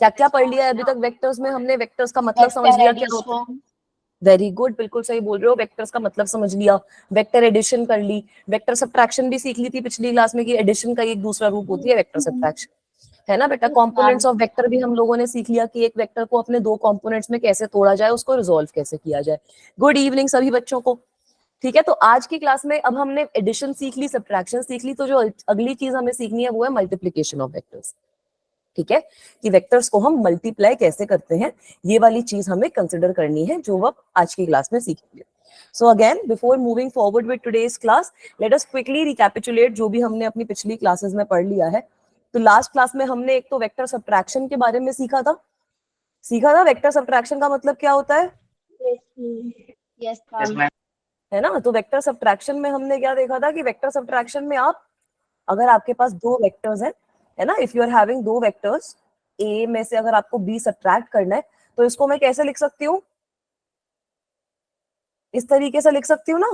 क्या क्या पढ़ लिया है अभी तक वेक्टर्स में? हमने वेक्टर्स का मतलब समझ लिया क्या होता है। वेरी गुड, बिल्कुल सही बोल रहे हो, वेक्टर्स का मतलब समझ लिया, वेक्टर एडिशन कर ली, वेक्टर सब्ट्रैक्शन भी सीख ली थी पिछली क्लास में कि एडिशन का एक दूसरा रूप होती है वेक्टर सब्ट्रैक्शन, है ना बेटा। कंपोनेंट्स ऑफ वेक्टर भी हम लोगों ने सीख लिया कि एक वेक्टर को अपने दो कंपोनेंट्स में कैसे तोड़ा जाए, उसको रिजोल्व कैसे किया जाए। गुड इवनिंग सभी बच्चों को। ठीक है, तो आज की क्लास में अब हमने एडिशन सीख ली, सब्ट्रैक्शन सीख ली, तो जो अगली चीज हमें सीखनी है वो है मल्टीप्लीकेशन ऑफ वेक्टर्स। ठीक है, कि वेक्टर्स को हम मल्टीप्लाई कैसे करते हैं, ये वाली चीज हमें कंसिडर करनी है, जो अब आज की क्लास में सीखेंगे। So again before moving forward with today's class, let us quickly recapitulate जो भी हमने अपनी पिछली क्लासेस में पढ़ लिया है। तो लास्ट क्लास में हमने एक तो वेक्टर सब्ट्रैक्शन के बारे में सीखा था वेक्टर सब्ट्रैक्शन का मतलब क्या होता है। Yes ma'am. है ना, तो वेक्टर सब्ट्रैक्शन में हमने क्या देखा था कि वेक्टर सब्ट्रैक्शन में आप, अगर आपके पास दो वेक्टर्स हैं, है ना, इफ यू आर हैविंग दो वेक्टर्स, ए में से अगर आपको बी सब्ट्रैक्ट करना है तो इसको मैं कैसे लिख सकती हूँ, इस तरीके से लिख सकती हूँ ना।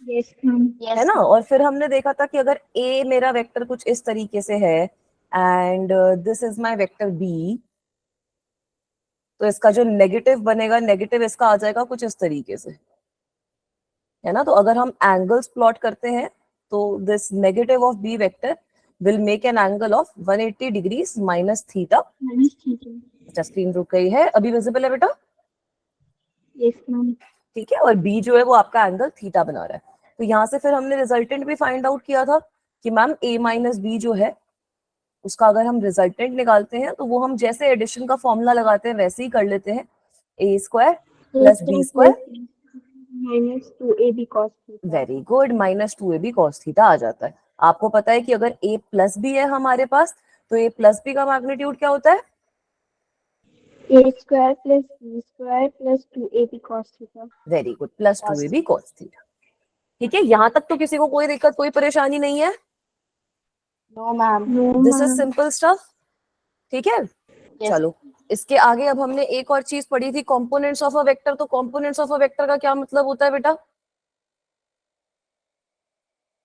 Yes ma'am. है ना, और फिर हमने देखा था कि अगर ए मेरा वेक्टर कुछ इस तरीके से है and this is my vector B, तो इसका जो नेगेटिव बनेगा, नेगेटिव इसका आ जाएगा कुछ इस तरीके से, है ना। तो अगर हम एंगल्स प्लॉट करते हैं तो this negative of B vector will make an angle of 180 degrees minus theta. Screen रुक गई है, अभी विजिबल है बेटा? Yes ma'am. ठीक है, और बी जो है वो आपका एंगल थीटा बना रहा है। तो यहाँ से फिर हमने रिजल्टेंट भी फाइंड आउट किया था कि मैम ए माइनस बी जो है उसका अगर हम रिजल्टेंट निकालते हैं तो वो हम जैसे एडिशन का फॉर्मूला लगाते हैं वैसे ही कर लेते हैं, A square plus B square minus 2ab cos theta. Very good, minus 2ab cos theta आ जाता है। आपको पता है कि अगर a प्लस बी है हमारे पास तो a प्लस बी का मैग्नीट्यूड क्या होता है? a square plus b square plus 2ab cos theta. Very good, plus 2ab cos theta. ठीक है, यहां तक तो किसी को कोई दिक्कत कोई परेशानी नहीं है? No ma'am. This is simple stuff. ठीक है, चलो इसके आगे अब हमने एक और चीज पढ़ी थी, कंपोनेंट्स ऑफ अ वेक्टर। तो कंपोनेंट्स ऑफ अ वेक्टर का क्या मतलब होता है बेटा?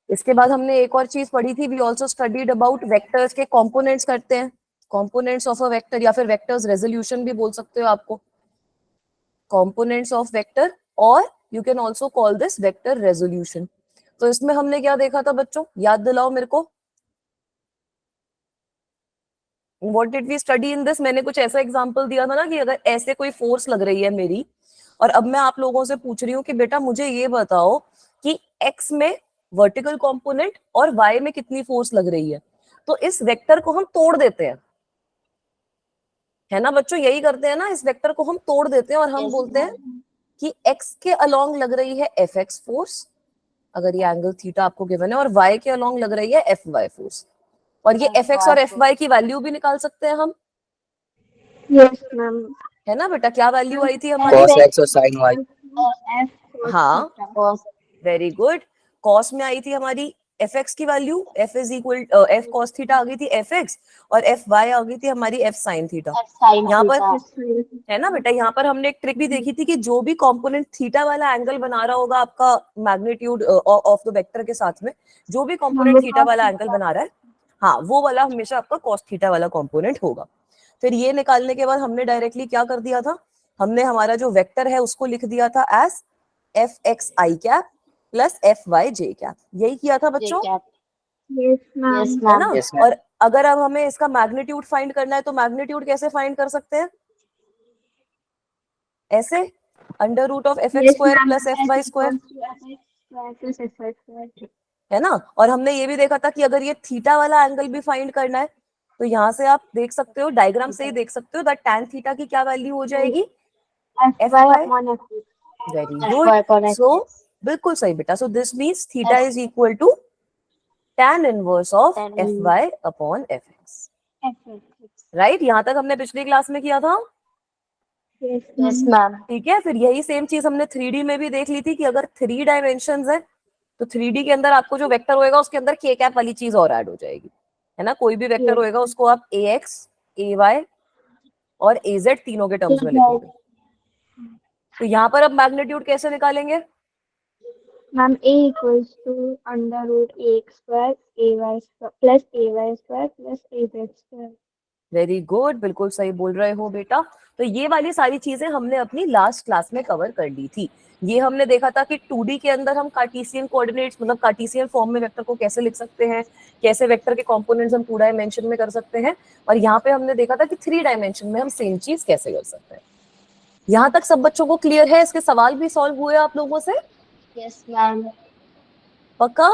इसके बाद हमने एक और चीज पढ़ी थी, we also studied about vectors के कंपोनेंट्स करते हैं, कंपोनेंट्स ऑफ अ वेक्टर, या फिर वेक्टर्स रेजोल्यूशन भी बोल सकते हो आपको, कंपोनेंट्स ऑफ वेक्टर, और you can also call this vector resolution. तो इसमें हमने क्या देखा था बच्चों, याद दिलाओ मेरे को, what did we study in this? मैंने कुछ ऐसा एग्जांपल दिया था ना कि अगर ऐसे कोई फोर्स लग रही है मेरी, और अब मैं आप लोगों से पूछ रही हूँ कि बेटा मुझे ये बताओ कि एक्स में वर्टिकल कंपोनेंट और वाई में कितनी फोर्स लग रही है, तो इस वेक्टर को हम तोड़ देते हैं, है ना बच्चों, यही करते हैं ना, इस वेक्टर को हम तोड़ देते हैं और हम बोलते हैं कि एक्स के अलोंग लग रही है एफ एक्स फोर्स, अगर ये एंगल थीटा आपको गिवन है, और वाई के अलोंग लग रही है एफ वाई फोर्स, और ये एफ एक्स और एफ वाई की वैल्यू भी निकाल सकते हैं हम। Yes ma'am. है ना बेटा, क्या वैल्यू आई थी हमारी? cos x और sin y। हाँ, वेरी गुड, कॉस में आई थी हमारी एफ एक्स की value, f is equal f cos theta आ गई थी एफ एक्स, और एफ वाई आ गई थी हमारी एफ साइन थीटा। यहाँ पर है ना बेटा, यहाँ पर हमने एक ट्रिक भी देखी थी कि जो भी कंपोनेंट थीटा वाला एंगल बना रहा होगा आपका मैग्नीट्यूड ऑफ द वेक्टर के साथ में, जो भी कंपोनेंट थीटा वाला एंगल बना रहा है, हाँ वो वाला हमेशा आपका कॉस थीटा वाला कंपोनेंट होगा। फिर ये निकालने के बाद हमने डायरेक्टली क्या कर दिया था, हमने हमारा जो वेक्टर है उसको लिख दिया था as F x I cap plus F Y J cap, यही किया था बच्चों। Yes ma'am. है ना, Yes, ma'am. और अगर अब हमें इसका मैग्नीट्यूड फाइंड करना है तो मैग्नीट्यूड कैसे फाइंड कर सकते हैं? ऐसे, under root of F X square plus F Y square, है ना। और हमने ये भी देखा था कि अगर ये थीटा वाला एंगल भी फाइंड करना है तो यहाँ से आप देख सकते हो, डायग्राम से ही देख सकते हो दैट tan थीटा की क्या वैल्यू हो जाएगी? F Y. Very good, so बिल्कुल सही बेटा, so this means theta is equal to tan inverse of F Y upon F X. Right, यहाँ तक हमने पिछली क्लास में किया था। Yes ma'am. ठीक है, फिर यही सेम चीज हमने 3D में भी देख ली थी कि अगर 3 डायमेंशन है तो 3D के अंदर आपको जो वेक्टर होएगा उसके अंदर के कैप वाली चीज और ऐड हो जाएगी, है ना। कोई भी वेक्टर होएगा उसको आप ए एक्स, ए वाई और ए जेड तीनों के टर्म्स में लिखोगे। तो यहाँ पर अब मैग्नीट्यूड कैसे निकालेंगे? Ma'am a equals to under root a x square a y square plus a y square plus a z square. Very good, बिल्कुल सही बोल रहे हो बेटा। तो ये वाली सारी चीजें हमने अपनी लास्ट क्लास में कवर कर ली थी। ये हमने देखा था कि 2D के अंदर हम कार्टेशियन कोऑर्डिनेट्स मतलब कार्टेशियन फॉर्म में वेक्टर को कैसे लिख सकते हैं, कैसे वेक्टर के कंपोनेंट्स हम 2 डायमेंशन में कर सकते हैं, और यहाँ पे हमने देखा था कि 3 डायमेंशन में हम सेम चीज कैसे कर सकते हैं। यहाँ तक सब बच्चों को क्लियर है? इसके सवाल भी सॉल्व हुए आप लोगों से? Yes ma'am. पक्का?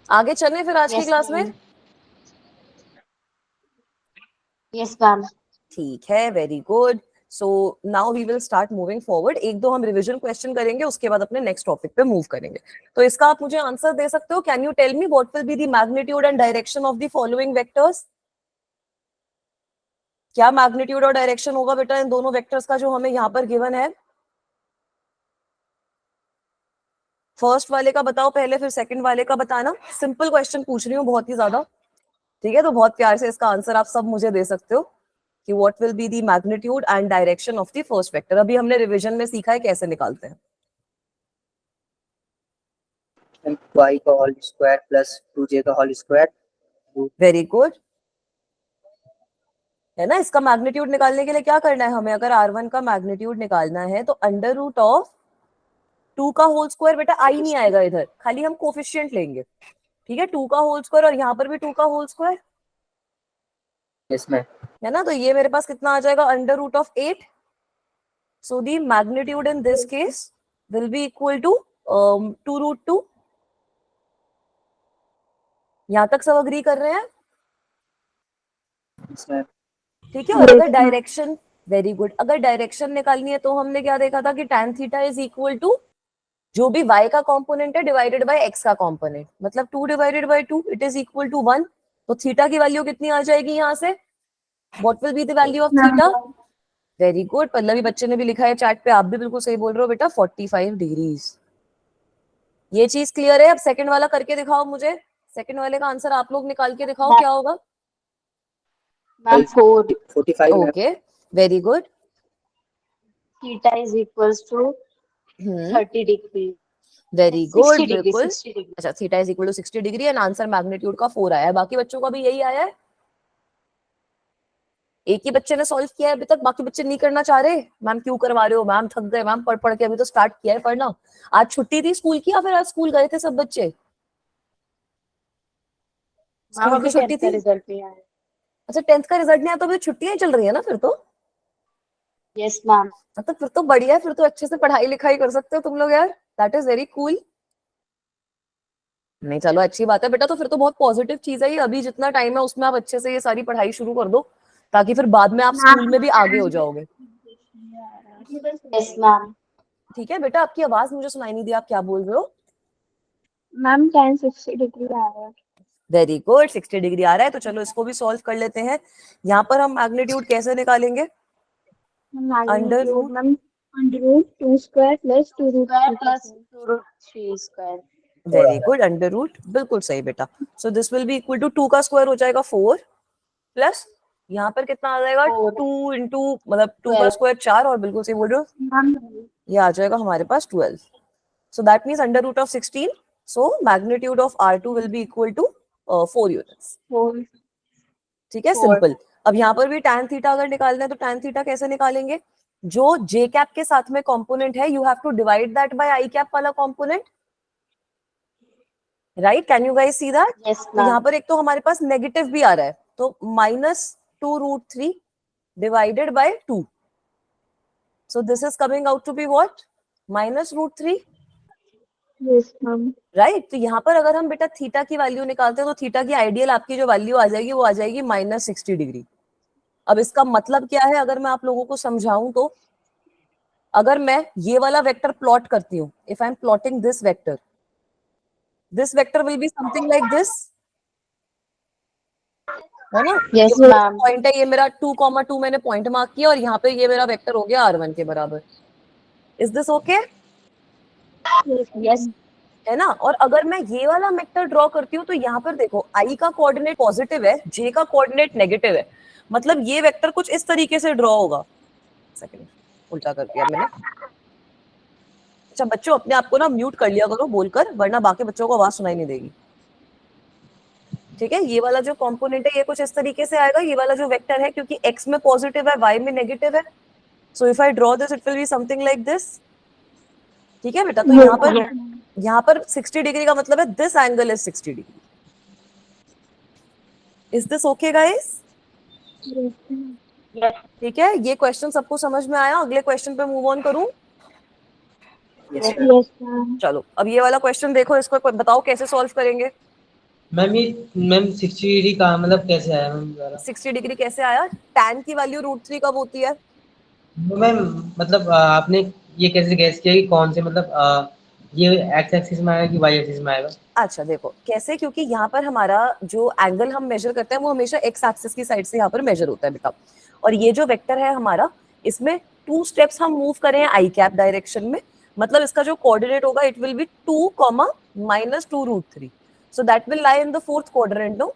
आगे चलें फिर आज की क्लास में? Yes ma'am. ठीक है, very good. So now we will start moving forward. एक दो हम रिवीजन क्वेश्चन करेंगे, उसके बाद अपने नेक्स्ट टॉपिक पे मूव करेंगे। तो इसका आप मुझे आंसर दे सकते हो? Can you tell me what will be the magnitude and direction of the following vectors? क्या मैग्नीट्यूड और डायरेक्शन होगा बेटा इन दोनों वेक्टर्स का जो हमें यहाँ पर गिवन है? फर्स्ट वाले का बताओ पहले, फिर सेकंड वाले का बताना। सिंपल क्वेश्चन पूछ रही हूँ, बहुत ही ज्यादा। ठीक है, तो बहुत प्यार से इसका आंसर आप सब मुझे दे सकते हो कि what will be the magnitude and direction of the first vector. अभी हमने रिवीजन में सीखा है कैसे निकालते हैं। y का होल स्क्वायर प्लस 2j का होल स्क्वायर। वेरी गुड, है ना। इसका मैग्नीट्यूड निकालने के लिए क्या करना है हमें? अगर R1 का मैग्नीट्यूड निकालना है तो अंडर रूट ऑफ 2 का होल स्क्वायर, बेटा आई नहीं आएगा इधर, खाली हम कोफिशिएंट लेंगे। ठीक है, 2 का होल स्क्वायर और यहाँ पर भी 2 का होल स्क्वायर, इसमें है ना। तो ये मेरे पास कितना आ जाएगा? Under root of 8। So the magnitude in this case will be equal to 2√2। यहां तक सब अग्री कर रहे हैं? इसमें ठीक है। और अगर डायरेक्शन, वेरी गुड, अगर डायरेक्शन निकालनी है तो हमने क्या देखा था कि tan theta is equal to जो भी y का कंपोनेंट है डिवाइडेड बाय x का कंपोनेंट, मतलब 2 divided by 2 it is equal to 1। तो थीटा की वैल्यू कितनी आ जाएगी यहाँ से? What will be the value of theta? Very good, Pallavi बच्चे ने भी लिखा है चैट पे, आप भी बिल्कुल सही बोल रहे हो बेटा, 45 डिग्रीज। ये चीज क्लियर है? अब सेकंड वाला करके दिखाओ मुझे। सेकंड वाले का आंसर आप लोग निकाल के दिखाओ, क्या होगा? मैम 45 में okay, very good. Theta is equals to 30 degree. Very 60 good, degree, बिल्कुल। 60 डिग्री। अच्छा, theta is equal to 60 degree and answer magnitude का 4 आया है। बाकी बच्चों का भी यही आया है? एक ही बच्चे ने सॉल्व किया है अभी तक, बाकी बच्चे नहीं करना चाह रहे? मैम क्यों करवा रहे हो? मैम थक गए मैम, पढ़ पढ़ के, अभी तो स्टार्ट किया है पढ़ना। आज छुट्टी थी स्कूल की या फिर आज स्कूल गए थे सब बच्चे? मैम स्कूल की अभी छुट्टी 10th का थी? रिजल्ट नहीं आया। अच्छा, 10th का रिजल्ट नहीं आया तो अभी छुट्टियां ही चल रही है ना फिर तो? Yes ma'am. तो फिर तो बढ़िया है, फिर तो अच्छे से पढ़ाई लिखाई कर सकते हो तुम लोग यार। That is very cool. नहीं चलो, अच्छी बात है बेटा, तो फिर तो बहुत पॉजिटिव चीज है ये। अभी जितना टाइम है उसमें आप अच्छे से ये सारी पढ़ाई शुरू कर दो, ताकि फिर बाद में आप स्कूल में भी आगे हो जाओगे। Yes ma'am. ठीक है बेटा, आपकी आवाज मुझे सुनाई नहीं दी, आप क्या बोल रहे हो? मैम 10 60 डिग्री आ रहा है। वेरी गुड, 60 डिग्री आ रहा है, तो चलो इसको भी सॉल्व कर लेते हैं। यहाँ पर हम मैग्नीट्यूड कैसे निकालेंगे? Under root, ma'am under root 2 square plus 2 root plus 2 root 3 square. Very good, under root, बिल्कुल सही बेटा। So this will be equal to 2 का स्क्वायर हो जाएगा 4 प्लस यहाँ पर कितना आ जाएगा? 2 इंटू मतलब 2 का स्क्वायर 4, और बिल्कुल सही बोल रहे हो, ये आ जाएगा हमारे पास 12। So that means under root of 16। So magnitude of R2 will be equal to 4 units. ठीक है, सिंपल। अब यहाँ पर भी tan थीटा अगर निकालना है तो tan थीटा कैसे निकालेंगे? जो j कैप के साथ में कंपोनेंट है, you have to divide that by i cap वाला component, right? Can you guys see that? तो यहाँ पर एक तो हमारे पास नेगेटिव भी आ रहा है, तो -2√3 divided by 2। So this is coming out to be what? -√3, yes ma'am. Right? तो यहाँ पर अगर हम बेटा थीटा की वैल्यू निकालते हैं तो थीटा की आइडियल आपकी जो वैल्यू आ जाएगी वो आ जाएगी -60 डिग्री। अब इसका मतलब क्या है अगर मैं आप लोगों को समझाऊं तो, अगर मैं ये वाला वेक्टर प्लॉट करती हूँ, if I M plotting this vector will be something like this, है ना। ये यस मेरा मैम। पॉइंट है, ये मेरा 2,2 मैंने पॉइंट मार्क किया, और यहाँ पे ये मेरा वेक्टर हो गया R1 के बराबर। Is this okay? यस। है ना। और अगर मैं ये वाला वेक्टर ड्रॉ करती हूँ तो यहाँ पर देखो, i का कोऑर्डिनेट पॉजिटिव है, j का कोऑर्डिनेट नेगेटिव है, मतलब ये वेक्टर कुछ इस तरीके से ड्रॉ होगा। सेकंड, उल्टा कर दिया मैंने। अच्छा बच्चों, अपने आप को ना म्यूट कर लिया करो बोलकर, वरना बाकी बच्चों को आवाज सुनाई नहीं देगी। ठीक है, ये वाला जो कंपोनेंट है ये कुछ इस तरीके से आएगा, ये वाला जो वेक्टर है क्योंकि x में पॉजिटिव है y में नेगेटिव है, so if I draw this it will be something like this. ठीक है बेटा, तो यहाँ पर 60 डिग्री का मतलब है this angle is 60 degree. Is this okay guys? ठीक है, ये क्वेश्चन सबको समझ में आया? अगले क्वेश्चन पे मूव ऑन करूं? Yes, sir. Yes, ma'am. चलो अब ये वाला क्वेश्चन देखो, इसको बताओ कैसे सॉल्व करेंगे। मैम ये मैम 60 डिग्री का मतलब कैसे आया मैम दोबारा? 60 डिग्री कैसे आया? tan की वैल्यू √3 कब होती है? मैम मतलब आपने ये कैसे गैस किया कि कौन से मतलब ये एक्स एक्सिस में आएगा कि वाई एक्सिस में आएगा? अच्छा देखो कैसे, क्योंकि यहाँ पर हमारा जो एंगल हम मेजर करते हैं वो हमेशा एक्स एक्सिस की साइड से यहाँ पर मेजर होता है बेटा, और ये जो वेक्टर है हमारा, इसमें 2 स्टेप्स हम मूव करें आई कैप डायरेक्शन में, मतलब इसका जो कोऑर्डिनेट होगा it will be 2, -2 √3, so that will lie in the 4th quadrant, no?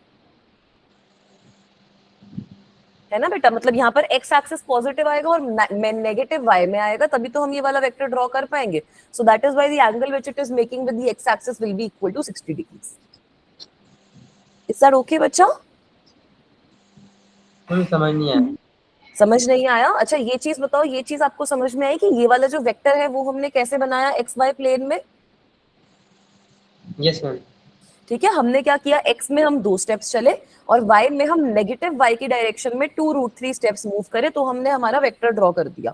है ना बेटा, मतलब यहाँ पर एक्स एक्सिस पॉजिटिव आएगा और नेगेटिव वाई में आएगा, तभी तो हम ये वाला वेक्टर ड्रॉ कर पाएंगे। So that is why the angle which it is making with the X axis will be equal to 60 degrees. Is that okay बच्चा? मुझे समझ नहीं आया। समझ नहीं आया? अच्छा ये चीज बताओ, ये चीज आपको समझ में आई कि ये वाला जो वेक्टर है वो हमने कैसे बनाया एक्स वाई प्लेन में? Yes ma'am. ठीक है, हमने क्या किया, x में हम 2 स्टेप्स चले और y में हम नेगेटिव y की डायरेक्शन में 2 √3 स्टेप्स मूव करे, तो हमने हमारा वेक्टर ड्रॉ कर दिया।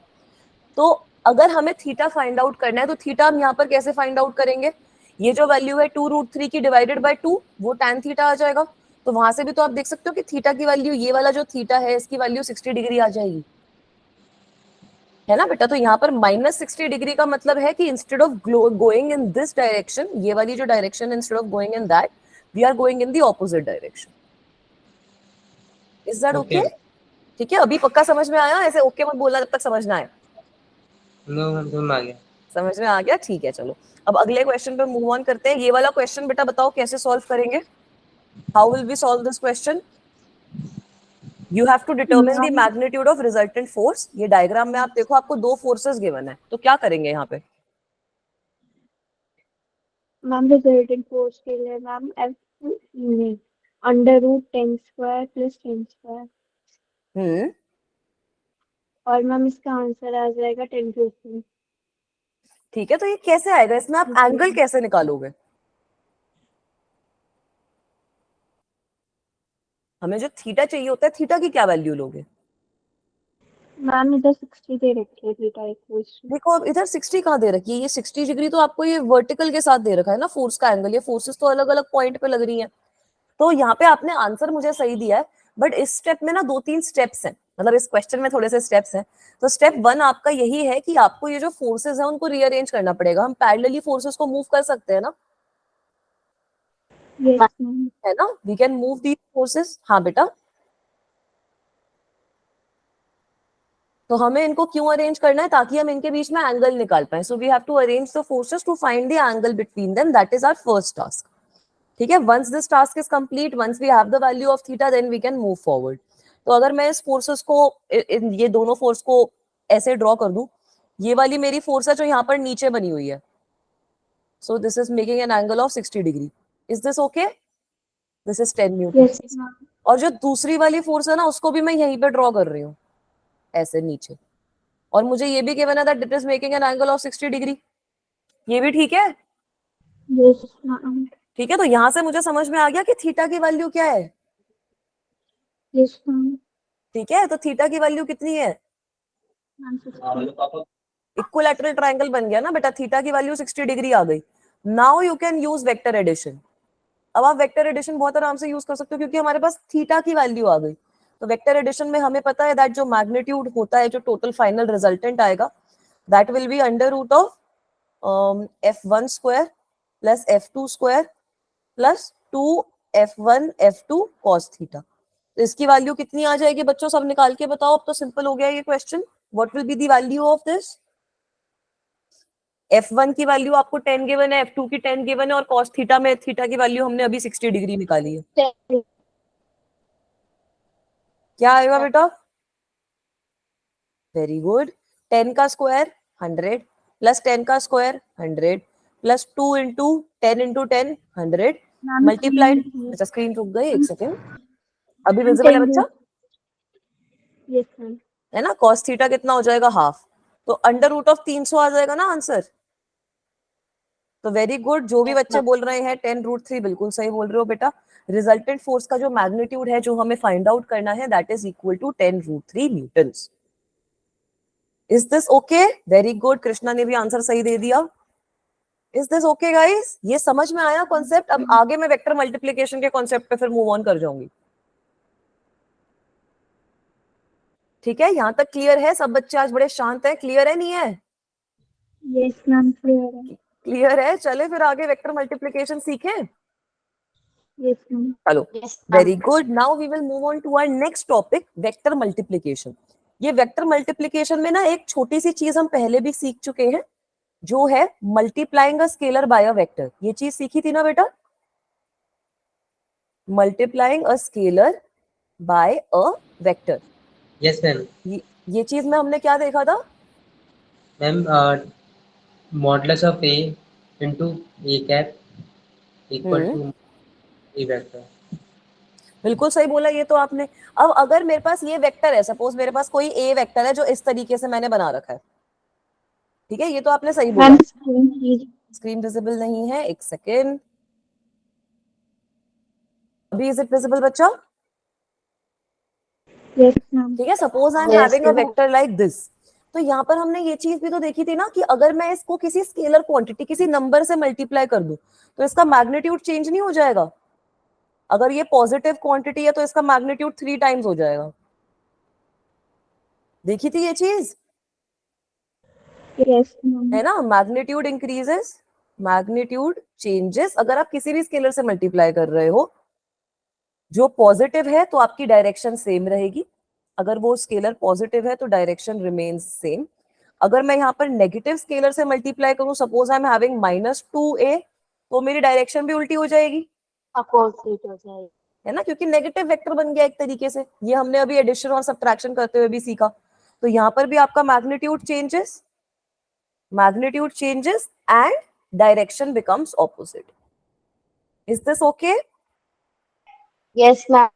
तो अगर हमें थीटा फाइंड आउट करना है तो थीटा हम यहाँ पर कैसे फाइंड आउट करेंगे? ये जो वैल्यू है 2 √3 की डिवाइडेड बाय 2, वो tan थीटा आ जाएगा। तो वहां से भी तो आप देख सकते हो कि थीटा की वैल्यू, ये वाला जो थीटा है इसकी वैल्यू 60 डिग्री आ जाएगी, है ना बेटा? तो यहाँ पर -60 डिग्री का मतलब है कि instead of going in this direction, ये वाली जो direction, instead of going in that we are going in the opposite direction. Is that okay? ठीक है, अभी पक्का समझ में आया? ऐसे ओके मत बोलना जब तक समझ ना आए। नो मैम समझ में आ गया। समझ में आ गया? ठीक है, चलो अब अगले क्वेश्चन पे मूव ऑन करते हैं। ये वाला क्वेश्चन बेटा बताओ कैसे सॉल्व करेंगे? How will we solve this question? You have to determine the magnitude of resultant force. ये डायग्राम में आप देखो, आपको 2 फोर्सेस गिवन है, तो क्या करेंगे यहाँ पे? मैम रिजल्टेंट फोर्स के लिए मैम √10² + 10², और मैम इसका आंसर आ जाएगा 1050। ठीक है, तो ये कैसे आएगा? इसमें आप एंगल कैसे निकालोगे? हमें जो थीटा चाहिए होता है, थीटा की क्या वैल्यू लोगे? मैम इधर 60 दे रखी है थीटा इक्वल्स टू। देखो अब इधर 60 कहाँ दे रखी है? ये 60 डिग्री तो आपको ये वर्टिकल के साथ दे रखा है ना, फोर्स का एंगल। ये फोर्सेस तो अलग अलग पॉइंट पे लग रही हैं। तो यहाँ पे आपने आंसर मुझे सही दिया है, बट इस स्टेप में ना 2-3 स्टेप्स हैं, मतलब इस क्वेश्चन में थोड़े से स्टेप्स हैं। तो स्टेप 1 आपका यही है कि आपको ये जो फोर्सेस हैं उनको रीअरेंज करना पड़ेगा। हम पैरेलली फोर्सेस को मूव कर सकते हैं ना, यस मैम। है ना? We can move these forces. हाँ बेटा, तो हमें इनको क्यों अरेंज करना है? ताकि हम इनके बीच में एंगल निकाल पाए। So we have to arrange the forces to find the angle between them, that is our first task. ठीक है, once this task is complete, once we have the value of theta, then we can move forward. तो अगर मैं इस forces को, ये दोनों force को ऐसे ड्रॉ कर दूं, ये वाली मेरी फोर्स है जो यहाँ पर नीचे बनी हुई है, सो this is making an angle of 60 degree. Is this okay? This is 10 Newton. Yes ma'am. और जो दूसरी वाली फोर्स है ना, उसको भी मैं यहीं पे ड्रॉ कर रही हूँ, ऐसे नीचे, और मुझे ये भी गिवन है that it is making an angle of 60 degree. ये भी ठीक है? Yes ma'am. ठीक है, तो यहां से मुझे समझ में आ गया कि थीटा की वैल्यू क्या है। Yes ma'am. ठीक है, तो थीटा की वैल्यू कितनी है? इक्विलैटरल ट्रायंगल बन गया ना बेटा, थीटा की वैल्यू 60 डिग्री आ गई। Now you can use vector addition. अब आप वेक्टर एडिशन बहुत आराम से यूज कर सकते हो क्योंकि हमारे पास थीटा की वैल्यू आ गई। तो वेक्टर एडिशन में हमें पता है दैट जो मैग्नीट्यूड होता है, जो टोटल फाइनल रिजल्टेंट आएगा, that will B √of f1² + f2² + 2f1 f2 cos theta. तो इसकी वैल्यू कितनी आ जाएगी बच्चों? सब निकाल के बताओ, अब तो सिंपल हो गया ये question. What will be the value of this? f1 की वैल्यू आपको 10 गिवन है, f2 की 10 गिवन है, और cos थीटा में थीटा की वैल्यू हमने अभी 60 डिग्री निकाली है। क्या आएगा बेटा? Very good. 10 का स्क्वायर 100 + 10 का स्क्वायर 100 + 2 × 10 × 10 100 मल्टीप्लाइड, अच्छा स्क्रीन रुक गई, एक सेकेंड, अभी विजिबल है बच्चा? Yes ma'am. है ना, cos थीटा कितना हो जाएगा, हाफ, तो अंडर रूट ऑफ 300 आ जाएगा ना आंसर। तो वेरी गुड, जो भी बच्चे बोल रहे हैं 10√3 बिल्कुल सही बोल रहे हो बेटा। रिजल्टेंट फोर्स का जो मैग्नीट्यूड है जो हमें फाइंड आउट करना है, that is equal to 10√3 newtons. Is this okay? Very good, Krishna ने भी आंसर सही दे दिया। Is this okay guys? ये समझ में आया कॉन्सेप्ट? अब आगे मैं वेक्टर मल्टीप्लिकेशन के कॉन्सेप्ट पे फिर मूव ऑन कर जाऊंगी। ठीक है, यहां तक क्लियर है? सब बच्चे आज बड़े शांत हैं, क्लियर है नहीं है? यस मैम क्लियर है। क्लियर है, चले फिर आगे वेक्टर मल्टीप्लिकेशन सीखें। Yes ma'am. चलो, very good, now we will move on to our next topic, vector multiplication. ये वेक्टर मल्टीप्लिकेशन में ना एक छोटी सी चीज हम पहले भी सीख चुके हैं, जो है multiplying a scalar by a vector. ये चीज सीखी थी ना बेटा, multiplying a scalar by a vector. Yes ma'am. ये चीज में हमने क्या देखा था ma'am, modulus of A into A cap equal to A vector. बिल्कुल सही बोला ये तो आपने। अब अगर मेरे पास ये वेक्टर है, सपोज मेरे पास कोई ए वेक्टर है जो इस तरीके से मैंने बना रखा है, ठीक है, ये तो आपने सही बोला। मैम स्क्रीन कीजिए। स्क्रीन विजिबल नहीं है, एक सेकेंड, अभी इज इट विजिबल बच्चा? Yes ma'am. ठीक है, suppose I am having a vector like this. तो यहाँ पर हमने ये चीज भी तो देखी थी ना कि अगर मैं इसको किसी स्केलर क्वांटिटी, किसी नंबर से मल्टीप्लाई कर दूं, तो इसका मैग्नीट्यूड चेंज नहीं हो जाएगा। अगर ये पॉजिटिव क्वांटिटी है तो इसका मैग्नीट्यूड 3 टाइम्स हो जाएगा। देखी थी ये चीज, यस मैम। है ना? Magnitude increases, magnitude changes. अगर आप किसी भी स्केलर से मल्टीप्लाई कर रहे हो, जो पॉजिटिव है तो आपकी डायरेक्शन सेम रहेगी। अगर वो स्केलर पॉजिटिव है तो डायरेक्शन रिमेन्स सेम। अगर मैं यहाँ पर नेगेटिव स्केलर से मल्टीप्लाई करूं, suppose I am having -2a, तो मेरी डायरेक्शन भी उल्टी हो जाएगी, अपोजिट हो जाएगी, है ना, क्योंकि नेगेटिव वेक्टर बन गया एक तरीके से। ये हमने अभी एडिशन और सब्ट्रैक्शन करते हुए भी सीखा। तो यहाँ पर भी आपका magnitude changes, magnitude changes and direction becomes opposite. Is this okay? Yes ma'am.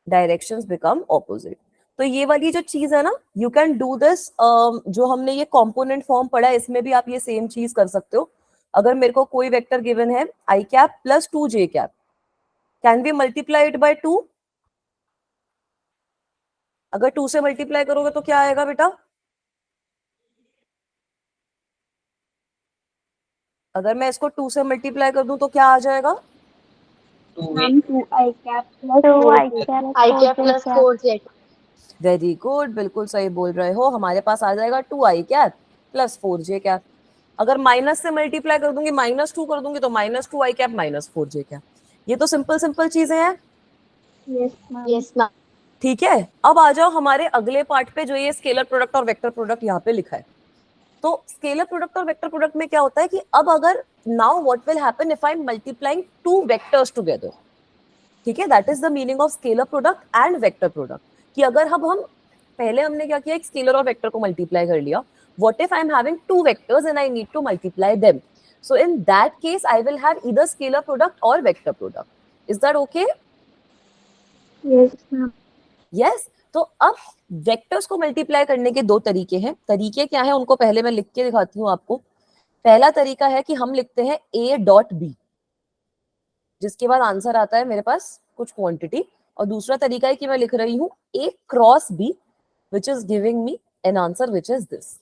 Directions become opposite. तो ये वाली जो चीज है ना, यू कैन डू दिस, जो हमने ये कंपोनेंट फॉर्म पढ़ा है, इसमें भी आप ये सेम चीज कर सकते हो। अगर मेरे को कोई वेक्टर गिवन है i cap plus 2j cap, can be multiplied by 2। अगर 2 से मल्टीप्लाई करोगे तो क्या आएगा बेटा? अगर मैं इसको 2 से मल्टीप्लाई कर दूं तो क्या आ जाएगा? Ma'am 2i cap plus 4z। Very good, बिल्कुल सही बोल रहे हो, हमारे पास आ जाएगा 2i cap plus 4j cap. अगर माइनस से मल्टीप्लाई कर दूंगी, -2 कर दूंगी, तो -2i कैप -4j कैप। ये तो सिंपल सिंपल चीजें हैं। Yes ma'am. ठीक है, अब आ जाओ हमारे अगले पार्ट पे, जो ये स्केलर प्रोडक्ट और वेक्टर प्रोडक्ट यहाँ पे लिखा है। तो स्केलर प्रोडक्ट और वेक्टर प्रोडक्ट में क्या होता है कि अब अगर now what will happen if I M multiplying two vectors together, ठीक है, that is the meaning of scalar product and vector product. कि अगर अब हम पहले हमने क्या किया, एक स्केलर और वेक्टर को मल्टीप्लाई कर लिया। What if I am having two vectors and I need to multiply them, so in that case I will have either scalar product और vector product. Is that okay? Yes ma'am. Yes. तो अब vectors को multiply करने के दो तरीके हैं। तरीके क्या है उनको पहले मैं लिख के दिखाती हूँ आपको। पहला तरीका है कि हम लिखते हैं a डॉट बी, जिसके बाद आंसर आता है मेरे पास कुछ क्वांटिटी। और दूसरा तरीका है कि मैं लिख रही हूँ a cross b, which is giving me an answer which is this.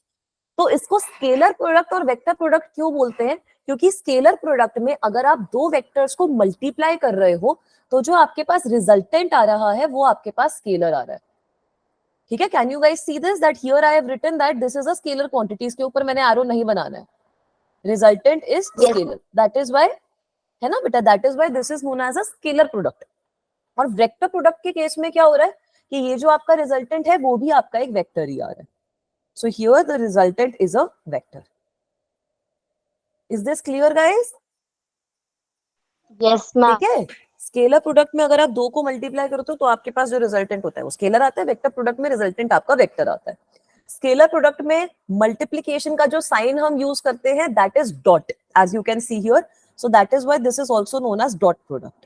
तो इसको स्केलर प्रोडक्ट और वेक्टर प्रोडक्ट क्यों बोलते हैं? क्योंकि स्केलर प्रोडक्ट में अगर आप दो वेक्टर्स को मल्टीप्लाई कर रहे हो, तो जो आपके पास रिजल्टेंट आ रहा है वो आपके पास स्केलर आ रहा है। ठीक है, can you guys see this, that here I have written that this is a scalar quantity. इसके ऊपर मैंने एरो नहीं बनाना है, resultant is scalar, that is why, है ना बेटा, that is why this is known as a scalar product. और वेक्टर प्रोडक्ट के केस में क्या हो रहा है कि ये जो आपका रिजल्टेंट है वो भी आपका एक वेक्टर ही आ रहा है। So here the resultant is a vector. Is this clear guys? Yes ma'am. ठीक है, स्केलर प्रोडक्ट में अगर आप दो को मल्टीप्लाई करते हो तो आपके पास जो रिजल्टेंट होता है वो स्केलर आता है। वेक्टर प्रोडक्ट में रिजल्टेंट आपका वेक्टर आता है। स्केलर प्रोडक्ट में मल्टीप्लिकेशन का जो साइन हम यूज करते हैं that is dot, as you can see here. So that is why this is also known as dot product.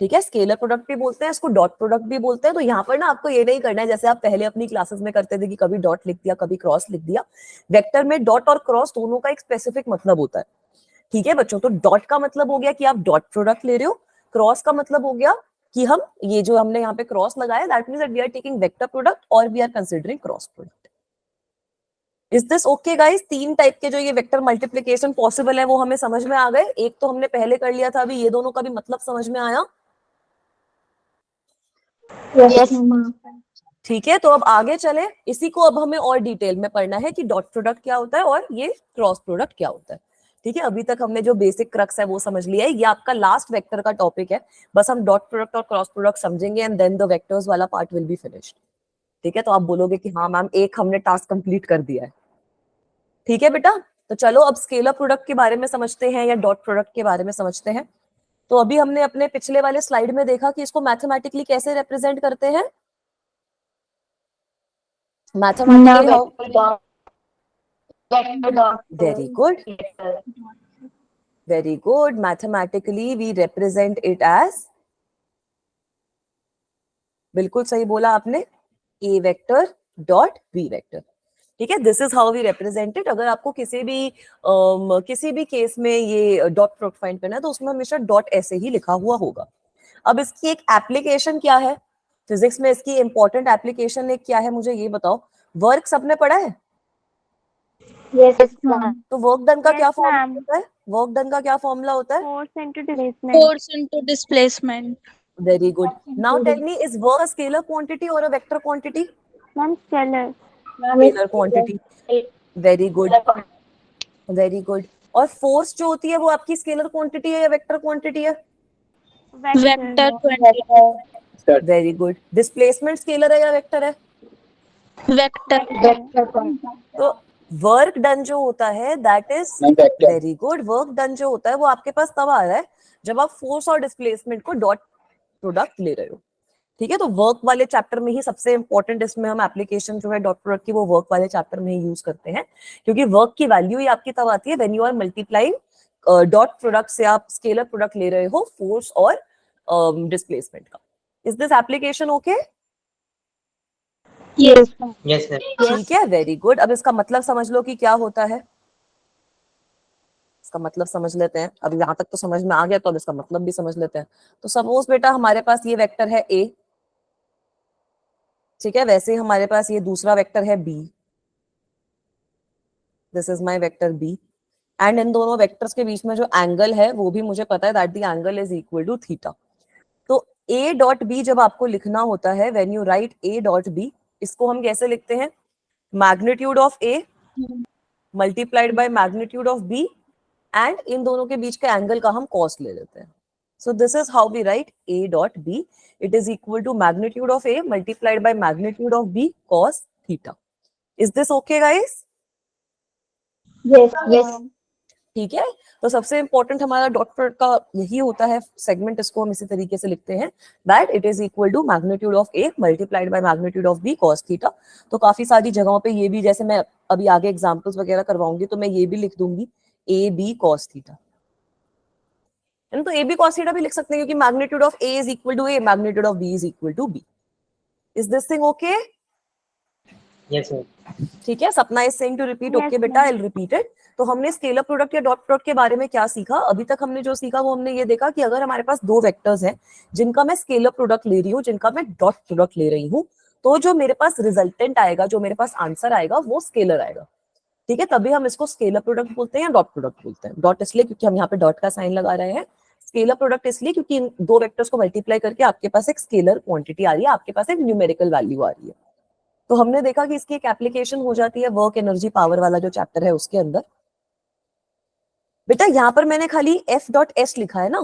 ठीक है, स्केलर प्रोडक्ट भी बोलते हैं इसको, डॉट प्रोडक्ट भी बोलते हैं। तो यहाँ पर ना आपको ये नहीं करना है जैसे आप पहले अपनी क्लासेस में करते थे कि कभी डॉट लिख दिया कभी क्रॉस लिख दिया। वेक्टर में डॉट और क्रॉस दोनों का एक स्पेसिफिक मतलब होता है। ठीक है बच्चों, तो डॉट का मतलब हो गया कि आप डॉट प्रोडक्ट ले रहे हो, क्रॉस का मतलब हो गया कि हम ये जो हमने यहाँ पे क्रॉस लगाया that means that we are taking vector product और we are considering cross product. Is this okay guys? 3 type के जो ये वेक्टर मल्टीप्लिकेशन पॉसिबल है वो हमें समझ में आ गए। एक तो हमने पहले कर लिया था, अभी ये दोनों का भी मतलब समझ में आया। Yes, ma'am. ठीक है, तो अब आगे चले, इसी को अब हमें और डिटेल में पढ़ना है कि डॉट प्रोडक्ट क्या होता है और ये क्रॉस प्रोडक्ट क्या होता है। ठीक है, अभी तक हमने जो बेसिक क्रक्स है वो समझ लिया है, ये आपका लास्ट वेक्टर का टॉपिक है। बस हम डॉट प्रोडक्ट और क्रॉस प्रोडक्ट समझेंगे एंड देन द वेक्टर्स वाला पार्ट विल बी फिनिश्ड। ठीक है, तो आप बोलोगे कि हाँ मैम एक हमने टास्क कंप्लीट कर दिया है। ठीक है बेटा, तो चलो अब स्केलर प्रोडक्ट के बारे में समझते हैं या डॉट प्रोडक्ट के बारे में समझते हैं। तो अभी हमने अपने पिछले वाले स्लाइड में देखा कि इसको मैथमेटिकली कैसे रिप्रेजेंट करते हैं। Mathematically how, very good, very good, mathematically we represent it as, बिल्कुल सही बोला आपने, A vector dot B vector. ठीक है, this is how we represent it. अगर आपको किसी भी केस में ये डॉट प्रोडक्ट फाइंड करना है तो उसमें हमेशा डॉट ऐसे ही लिखा हुआ होगा। अब इसकी एक एप्लीकेशन क्या है, फिजिक्स में इसकी इंपॉर्टेंट एप्लीकेशन एक क्या है मुझे ये बताओ। वर्क सबने पढ़ा है? Yes, ma'am. तो वर्क डन का Yes, क्या फॉर्मूला ma'am. होता है? वर्क डन का क्या फॉर्मूला होता है? Force into displacement. Force into displacement. Very good. Now tell me, is work a scalar quantity और a vector quantity? Ma'am, scalar. Scalar quantity. Very good, very good. और force जो होती है वो आपकी स्केलर क्वांटिटी है या वेक्टर क्वांटिटी है? Vector quantity. Very good. Displacement scalar है या वेक्टर है? Vector. तो वर्क डन जो होता है that is, very good, work done जो होता है वो आपके पास तब आ रहा है जब आप फोर्स और डिस्प्लेसमेंट को डॉट प्रोडक्ट ले रहे हो। ठीक है, तो वर्क वाले चैप्टर में ही सबसे इंपॉर्टेंट इसमें हम एप्लीकेशन जो है डॉट प्रोडक्ट की वो वर्क वाले चैप्टर में ही यूज करते हैं, क्योंकि वर्क की वैल्यू ही आपकी तब आती है when you are multiplying dot product से आप स्केलर प्रोडक्ट ले रहे हो फोर्स और डिस्प्लेसमेंट का। Is this application okay? Yes. Yes sir. ठीक है, वेरी गुड। अब इसका मतलब समझ लो कि क्या होता है, इसका मतलब समझ लेते हैं। अब यहाँ तक तो समझ में आ गया तो अब इसका मतलब भी समझ लेते हैं। तो सपोज बेटा हमारे पास ये वेक्टर है ए, ठीक है, वैसे ही हमारे पास ये दूसरा वेक्टर है B, this is my vector B, and इन दोनों वेक्टर्स के बीच में जो एंगल है वो भी मुझे पता है that the angle is equal to theta. तो ए डॉट बी जब आपको लिखना होता है, when you write A dot B, इसको हम कैसे लिखते हैं? Magnitude of A multiplied by magnitude of B, and इन दोनों के बीच के एंगल का हम कॉस ले लेते हैं। So this is how we write A dot B, it is equal to magnitude of A multiplied by magnitude of B cos theta. Is this okay guys? Yes. Yes. ठीक है, तो सबसे important हमारा dot product का यही होता है segment, इसको हम इसी तरीके से लिखते हैं that it is equal to magnitude of A multiplied by magnitude of B cos theta. तो काफी सारी जगहों पे ये भी, जैसे मैं अभी आगे एग्जांपल्स वगैरह करवाऊंगी तो मैं ये भी लिख दूंगी ए बी कॉस थीटा, तो ए बी कॉस थीटा भी लिख सकते हैं क्योंकि magnitude of A is equal to A, magnitude of B is equal to B. Is this thing okay? Yes sir. ठीक है, Sapna is saying to repeat, Yes, okay बेटा, ma'am. I will repeat it. तो हमने scalar product या dot product के बारे में क्या सीखा? अभी तक हमने जो सीखा वो हमने ये देखा कि अगर हमारे पास दो वेक्टर्स हैं जिनका मैं स्केलर प्रोडक्ट ले रही हूँ, जिनका मैं डॉट प्रोडक्ट ले रही हूँ, तो जो मेरे पास रिजल्टेंट आएगा, जो मेरे पास आंसर आएगा वो स्केलर आएगा। ठीक है, तभी हम इसको स्केलर प्रोडक्ट बोलते हैं या डॉट प्रोडक्ट बोलते हैं। डॉट इसलिए क्योंकि हम यहाँ पे डॉट का साइन लगा रहे हैं, स्केलर प्रोडक्ट इसलिए क्योंकि इन दो वेक्टर्स को मल्टीप्लाई करके आपके पास एक स्केलर क्वांटिटी आ रही है, आपके पास एक न्यूमेरिकल वैल्यू आ रही है। तो हमने देखा कि इसकी एक एप्लीकेशन हो जाती है वर्क एनर्जी पावर वाला जो चैप्टर है उसके अंदर। बेटा यहाँ पर मैंने खाली एफ डॉट एस लिखा है ना,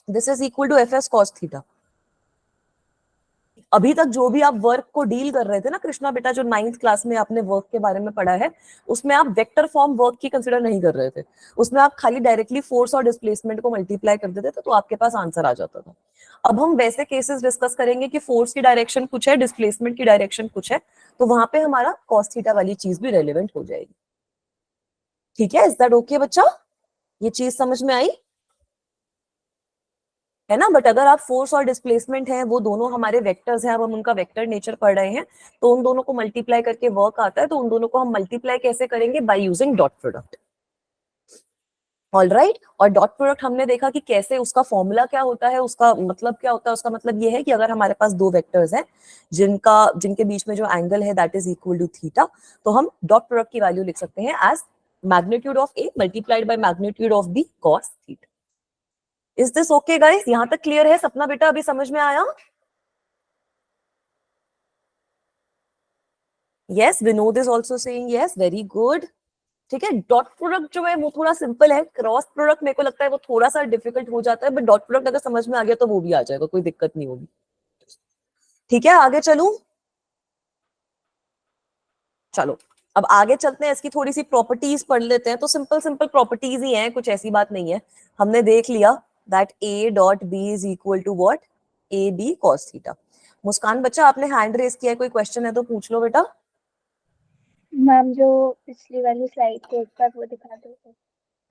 this is equal to F S cos theta. अभी तक जो भी आप वर्क को डील कर रहे थे ना कृष्णा बेटा, जो 9th क्लास में आपने वर्क के बारे में पढ़ा है, उसमें आप वेक्टर फॉर्म वर्क की कंसिडर नहीं कर रहे थे, उसमें आप खाली डायरेक्टली फोर्स और डिस्प्लेसमेंट को मल्टीप्लाई कर देते थे तो आपके पास आंसर आ जाता था। अब हम वैसे केसेस डिस्कस करेंगे कि फोर्स की डायरेक्शन कुछ है, डिस्प्लेसमेंट की डायरेक्शन कुछ है, तो वहां पे हमारा कॉस थीटा वाली चीज भी रेलिवेंट हो जाएगी। ठीक है, इज दैट ओके बच्चा? ये चीज समझ में आई है ना? बट अगर आप फोर्स और डिस्प्लेसमेंट है वो दोनों हमारे वेक्टर्स हैं, अब हम उनका वेक्टर नेचर पढ़ रहे हैं, तो उन दोनों को मल्टीप्लाई करके वर्क आता है, तो उन दोनों को हम मल्टीप्लाई कैसे करेंगे? By using dot product. All right, और डॉट प्रोडक्ट हमने देखा कि कैसे उसका फॉर्मूला क्या होता है, उसका मतलब क्या होता है। उसका मतलब ये है कि अगर हमारे पास दो वेक्टर्स हैं जिनके बीच में जो एंगल है that is equal to theta, तो हम डॉट प्रोडक्ट की वैल्यू लिख सकते हैं as magnitude of A multiplied by magnitude of B cos theta. Is this okay guys? यहां तक क्लियर है? सपना बेटा अभी समझ में आया? Yes, Vinod is also saying yes, very good. ठीक है, डॉट प्रोडक्ट जो है वो थोड़ा सिंपल है, क्रॉस प्रोडक्ट मेरे को लगता है वो थोड़ा सा डिफिकल्ट हो जाता है, बट डॉट प्रोडक्ट अगर समझ में आ गया तो वो भी आ जाएगा, कोई दिक्कत नहीं होगी। ठीक है, आगे चलूं? चलो अब आगे चलते हैं, इसकी थोड़ी सी प्रॉपर्टीज पढ़ लेते हैं। तो सिंपल सिंपल प्रॉपर्टीज ही हैं, कुछ ऐसी बात नहीं है। हमने देख लिया that A dot B is equal to what? A B cos theta. Muskan बच्चा आपने हैंड रेस किया है, कोई क्वेश्चन है तो पूछ लो बेटा। मैम जो पिछली वाली स्लाइड थी एक बार वो दिखा दो।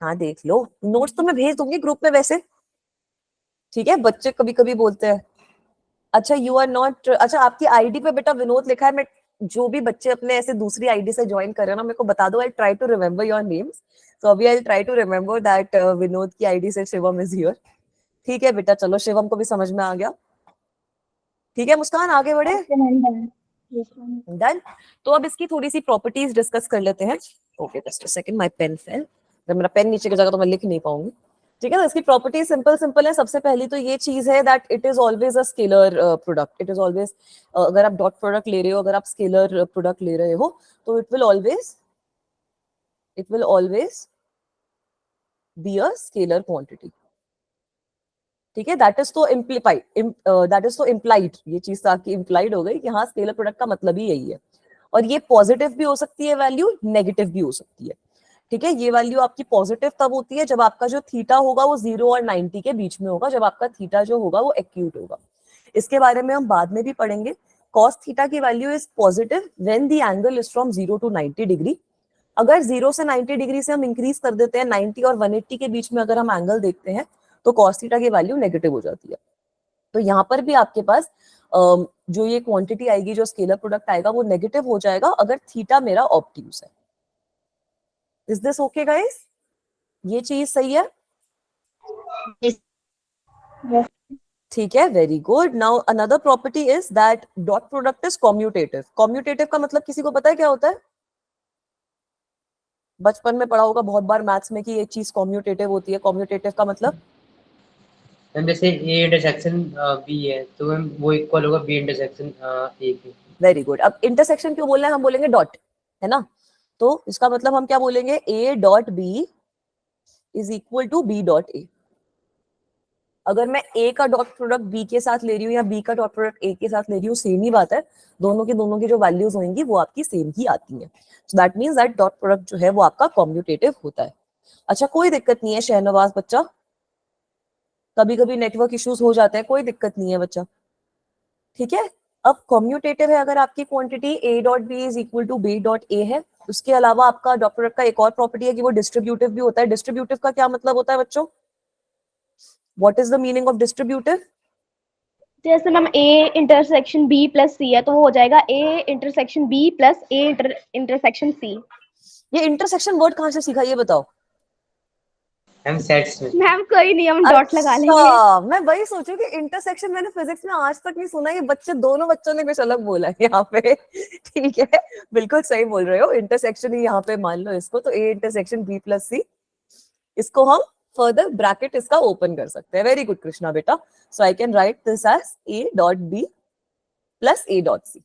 हाँ देख लो, नोट्स तो मैं भेज दूंगी ग्रुप में वैसे। ठीक है, बच्चे कभी कभी बोलते हैं। अच्छा यू आर नॉट, अच्छा आपकी आईडी पे बेटा विनोद लिखा है। मैं जो भी बच्चे अपने ऐसे दूसरी आईडी से ज्वाइन कर रहे हैं ना, मेरे को बता दो, I try to remember your names. तो अभी I try to remember that Vinod की आईडी से शिवम इज हियर। ठीक है बेटा, चलो शिवम को भी समझ में आ गया। ठीक है मुस्कान, आगे बढ़े। डन। तो अब इसकी थोड़ी सी प्रॉपर्टीज डिस्कस कर लेते हैं। Okay just a second, my pen fell. अगर मेरा पेन नीचे की जगह तो मैं लिख नहीं पाऊंगी। ठीक है, तो इसकी प्रॉपर्टी सिंपल सिंपल है। सबसे पहली तो ये चीज है that it is always a scalar product. It is always, अगर आप डॉट प्रोडक्ट ले रहे हो, अगर आप स्केलर प्रोडक्ट ले रहे हो, तो it will always be a scalar quantity. ठीक है, दैट इज तो इम्प्लाइड, ये चीज तो आपकी इम्प्लाइड हो गई कि हाँ स्केलर प्रोडक्ट का मतलब ही यही है। और ये पॉजिटिव भी हो सकती है वैल्यू, नेगेटिव भी हो सकती है। ठीक है, ये वैल्यू आपकी पॉजिटिव तब होती है जब आपका जो थीटा होगा वो 0 और 90 के बीच में होगा, जब आपका थीटा जो होगा वो एक्यूट होगा। इसके बारे में हम बाद में भी पढ़ेंगे। कॉस थीटा की value is positive when the angle is from 0 to 90 degree. अगर 0 से 90 डिग्री से हम इंक्रीज कर देते हैं, 90 और 180 के बीच में अगर हम एंगल देखते हैं, तो कॉस थीटा की वैल्यू नेगेटिव हो जाती है। तो यहाँ पर भी आपके पास जो ये क्वांटिटी आएगी, जो स्केलर प्रोडक्ट आएगा, वो नेगेटिव हो जाएगा अगर थीटा मेरा ऑब्ट्यूज है। Is this okay guys? ये चीज सही है? ठीक है, very good. Now another property is that dot product is commutative. Commutative का मतलब किसी को पता है क्या होता है? बचपन में पढ़ा होगा बहुत बार मैथ्स में कि ये चीज कॉम्यूटेटिव होती है। कॉम्यूटेटिव का मतलब मैम जैसे ए इंटरसेक्शन बी है तो मैम वो इक्वल होगा बी इंटरसेक्शन ए के। Very good. अब इंटरसेक्शन क्यों बोल रहे हैं? हम बोलेंगे डॉट, है ना? तो इसका मतलब हम क्या बोलेंगे? A dot B is equal to B dot A. अगर मैं ए का डॉट प्रोडक्ट बी के साथ ले रही हूँ या बी का डॉट प्रोडक्ट ए के साथ ले रही हूँ, सेम ही बात है। दोनों की जो वैल्यूज होंगी वो आपकी सेम ही आती है। सो that means that dot product जो है वो आपका कॉम्यूटेटिव होता है। अच्छा कोई दिक्कत नहीं है शहनवाज बच्चा, कभी कभी नेटवर्क इश्यूज हो जाते हैं, कोई दिक्कत नहीं है बच्चा। ठीक है, अब कॉम्यूटेटिव है अगर आपकी quantity A dot B is equal to B dot A है। उसके अलावा आपका डॉट प्रोडक्ट का एक और प्रॉपर्टी है कि वो डिस्ट्रीब्यूटिव भी होता है। डिस्ट्रीब्यूटिव का क्या मतलब होता है बच्चों? What is the meaning of distributive? जैसे ma'am A intersection B plus C है तो वो हो जाएगा A intersection B plus A intersection C. ये इंटरसेक्शन वर्ड कहाँ से सीखा ये बताओ? मैम सेट्स में। मैम कोई नहीं, हम डॉट लगा लेंगे। अच्छा, मैं वही सोचू कि इंटरसेक्शन मैंने फिजिक्स में आज तक नहीं सुना। ये दोनों बच्चों ने कुछ अलग बोला है यहाँ पे। ठीक है, बिल्कुल सही बोल रहे हो। इंटरसेक्शन ही यहाँ पे मान लो इसको, तो ए इंटरसेक्शन बी प्लस सी, इसको हम फर्दर ब्रैकेट इसका ओपन कर सकते हैं। वेरी गुड कृष्णा बेटा। So I can write this as A dot B plus A dot C.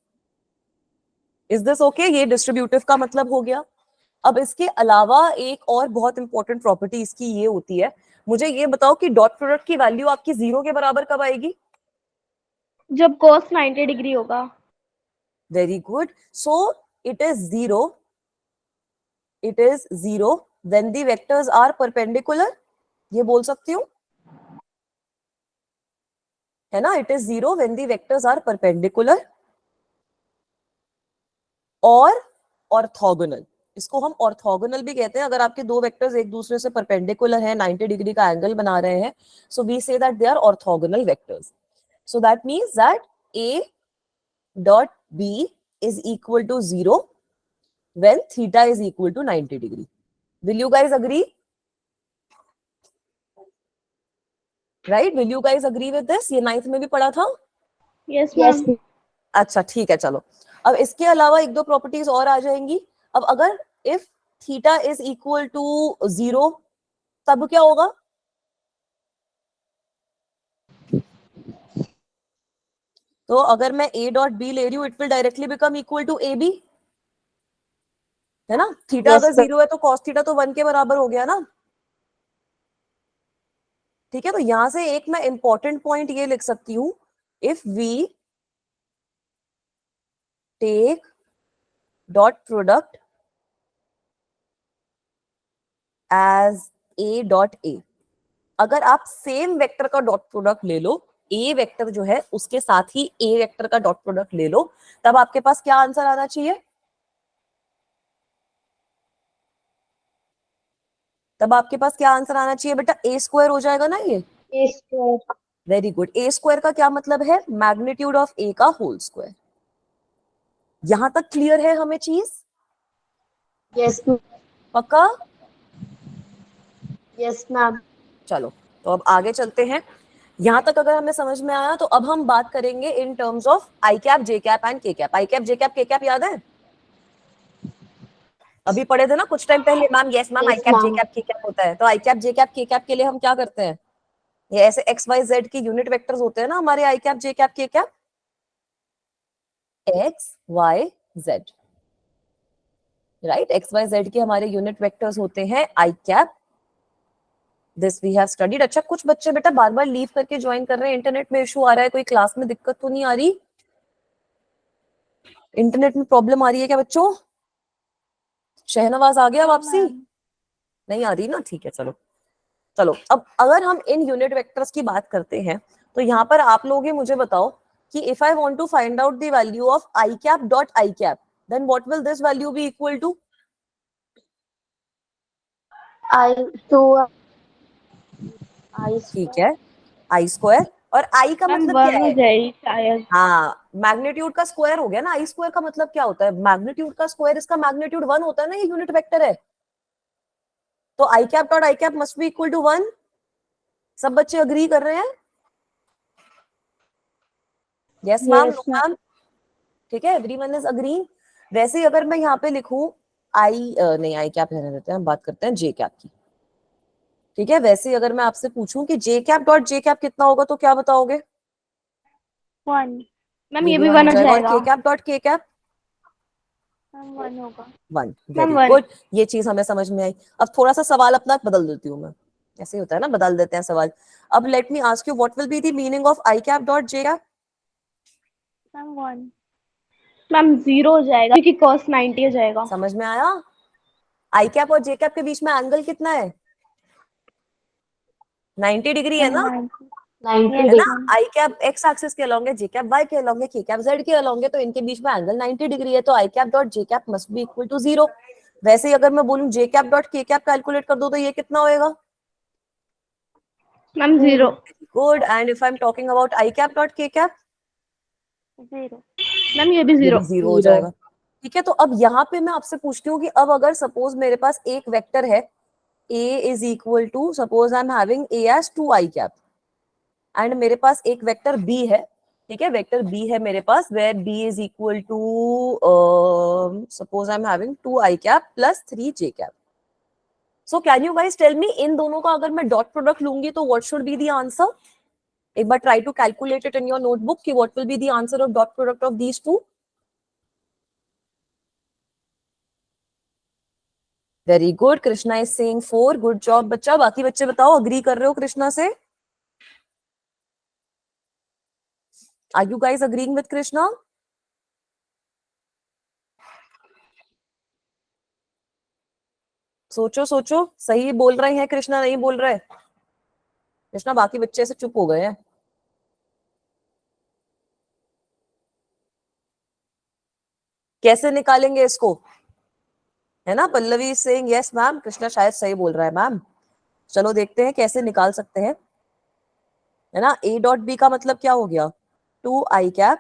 Is this okay? ये डिस्ट्रीब्यूटिव का मतलब हो गया। अब इसके अलावा एक और बहुत इंपॉर्टेंट प्रॉपर्टी इसकी ये होती है, मुझे ये बताओ कि डॉट प्रोडक्ट की वैल्यू आपकी 0 के बराबर कब आएगी? जब cos 90 डिग्री होगा। Very good. So it is zero when the vectors are perpendicular. ये बोल सकती हूँ, है ना? It is zero when the vectors are perpendicular और ऑर्थोगोनल। इसको हम ऑर्थोगोनल भी कहते हैं। अगर आपके दो वेक्टर्स एक दूसरे से परपेंडिकुलर है, 90 डिग्री का एंगल बना रहे हैं, so we say that they are orthogonal vectors. So that means that a dot b is equal to 0 when theta is equal to 90 degree. Will you guys agree? Right? Will you guys agree with this? ये 9th में भी पढ़ा था. Yes ma'am. अच्छा ठीक है, चलो. अब इसके अलावा एक दो प्रॉपर्टीज और आ जाएंगी. अब अगर if theta is equal to 0 तब क्या होगा? तो अगर मैं a डॉट b ले रही हूँ, it will directly become equal to ab, है ना? थीटा अगर 0 है तो cos थीटा तो 1 के बराबर हो गया ना. ठीक है, तो यहां से एक मैं इंपॉर्टेंट पॉइंट ये लिख सकती हूं, if we take dot product as a dot a, अगर आप सेम वेक्टर का डॉट प्रोडक्ट ले लो, a वेक्टर जो है उसके साथ ही a वेक्टर का डॉट प्रोडक्ट ले लो, तब आपके पास क्या आंसर आना चाहिए? तब आपके पास क्या आंसर आना चाहिए बेटा? a स्क्वायर हो जाएगा ना ये. A square. Very good. a square का क्या मतलब है? मैग्नीट्यूड ऑफ a का होल स्क्वायर. यहां तक क्लियर है हमें चीज? यस. पक्का? Yes ma'am. चलो, तो अब आगे चलते हैं. यहां तक अगर हमें समझ में आया तो अब हम बात करेंगे in terms of i cap, j cap and के कैप. आई कैप, जे कैप, के कैप याद है? अभी पढ़े थे ना कुछ टाइम पहले. Ma'am yes ma'am, I cap, j cap, के कैप होता है. तो आई कैप, जे कैप, के कैप के लिए हम क्या करते हैं? ये ऐसे एक्स वाई जेड की यूनिट वेक्टर्स होते हैं ना हमारे आई कैप, जे कैप, के cap. X y z, right? X y z के हमारे यूनिट वेक्टर्स होते हैं i cap. This we have studied. अच्छा, कुछ बच्चे बेटा बार बार लीव करके ज्वाइन कर रहे हैं. इंटरनेट में इशू आ रहा है? कोई क्लास में दिक्कत तो नहीं आ रही? इंटरनेट में प्रॉब्लम आ रही है क्या बच्चों? शहनवाज आ गया वापसी? नहीं आ रही ना? ठीक है, चलो. चलो, अब अगर हम इन यूनिट वेक्टर्स की बात करते हैं तो यहाँ पर आप लोग ये मुझे बताओ कि if I want to find out the value of i cap dot i cap, then what will this value be equal to? I to i. ठीक है, आई स्क्वायर. और आई का मैम मतलब क्या 1 हो है? जाएगी शायद. हाँ, मैग्नीट्यूड का स्क्वायर हो गया ना. आई स्क्वायर का मतलब क्या होता है? मैग्नीट्यूड का स्क्वायर. इसका मैग्नीट्यूड 1 होता है ना, ये यूनिट वेक्टर है. तो i cap dot i cap must be equal to 1. सब बच्चे अग्री कर रहे हैं? Yes ma'am, no ma'am? ठीक है, एवरीवन इज अग्री. वैसे ही अगर मैं यहाँ पे लिखूं आई नहीं, आई कैप रहने देते हैं, हम बात करते हैं जे कैप की. ठीक है, वैसे ही अगर मैं आपसे पूछूं कि जे कैप डॉट जे कैप कितना होगा तो क्या बताओगे? 1. मैम ये भी 1 हो और जाएगा. के cap dot k cap? Ma'am 1 होगा. 1. Ma'am very 1. गुड. ये चीज हमें समझ में आई. अब थोड़ा सा सवाल अपना बदल देती हूँ मैं. ऐसे होता है ना, बदल देते हैं सवाल. अब let me ask you, what will be the meaning of i cap dot J cap? Ma'am 1. Ma'am 0 हो जाएगा क्योंकि cos 90 हो जाएगा. समझ में आया? आई कैप और जे कैप के बीच में एंगल कितना है? 90 डिग्री है ना? 90 है ना? डिग्री. आई कैप एक्स एक्सिस के अलोंग है, जे कैप वाई के अलोंग है, के कैप जेड के अलोंग है. तो इनके बीच में एंगल 90 डिग्री है. तो i cap dot J cap must be equal to 0. वैसे ही अगर मैं बोलूं j cap dot k cap calculate कर दो तो ये कितना होएगा? Ma'am 0. Good. And if I am talking about i cap dot k cap? 0. Ma'am ये भी 0. 0 हो जाएगा. ठीक है, तो अब यहाँ पे मैं आपसे पूछती हूँ कि अब अगर सपोज मेरे पास एक वेक्टर है a is equal to, suppose I am having a as 2 I cap, and मेरे पास एक वेक्टर b है. ठीक है, वेक्टर b है मेरे पास, where b is equal to, suppose I am having 2 I cap plus 3 j cap. So can you guys tell me, इन दोनों का अगर मैं डॉट प्रोडक्ट लूंगी तो what should be the answer? एक बार try to calculate it in your notebook कि what will be the answer of dot product of these two. Very good. Krishna is saying 4. Good job बच्चा. बाकी बच्चे बताओ, agree कर रहे हो कृष्णा से? Are you guys agreeing with Krishna? सोचो सोचो, सही बोल रहे हैं कृष्णा, नहीं बोल रहे? कृष्णा, बाकी बच्चे से चुप हो गए हैं. कैसे निकालेंगे इसको? है ना? Pallavi is saying yes ma'am, Krishna शायद सही बोल रहा है मैम। चलो देखते हैं कैसे निकाल सकते हैं, है ना? ए डॉट बी का मतलब क्या हो गया? 2i cap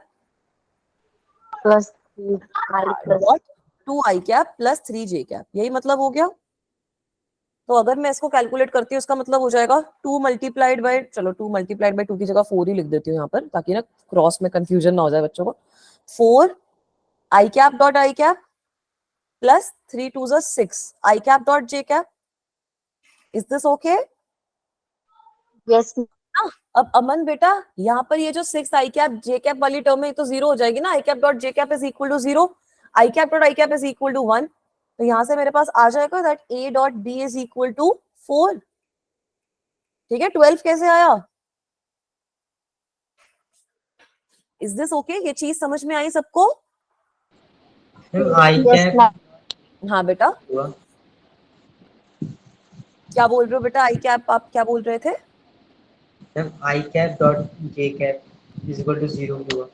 plus i plus dot 2i cap plus 3j cap, यही मतलब हो गया। तो अगर मैं इसको कैलकुलेट करती हूँ, इसका मतलब हो जाएगा 2 मल्टीप्लाइड बाय, चलो 2 मल्टीप्लाइड बाय 2 की जगह 4 ही लिख देती हूँ यहाँ पर, ताकि ना क्रॉस में कंफ्यूजन ना हो जाए बच्चों को। 4 i cap dot i cap plus 3 2 6 i cap dot J cap. Is this okay? Yes अब अमन बेटा, यहाँ पर ये जो 6 आई कैप जे कैप वाली टर्म है, ये तो 0 हो जाएगी ना। I cap dot J cap is equal to 0, i cap dot i cap is equal to 1। तो यहाँ से मेरे पास आ जाएगा that A dot B is equal to 4। ठीक है, 12 कैसे आया? Is this okay? ये चीज समझ में आई सबको? Ma'am I yes cap ma'am. हाँ बेटा, हुआ, क्या बोल रहे हो बेटा? आई कैप आप क्या बोल रहे थे? Ma'am I cap dot J cap is equal to 0 हुआ।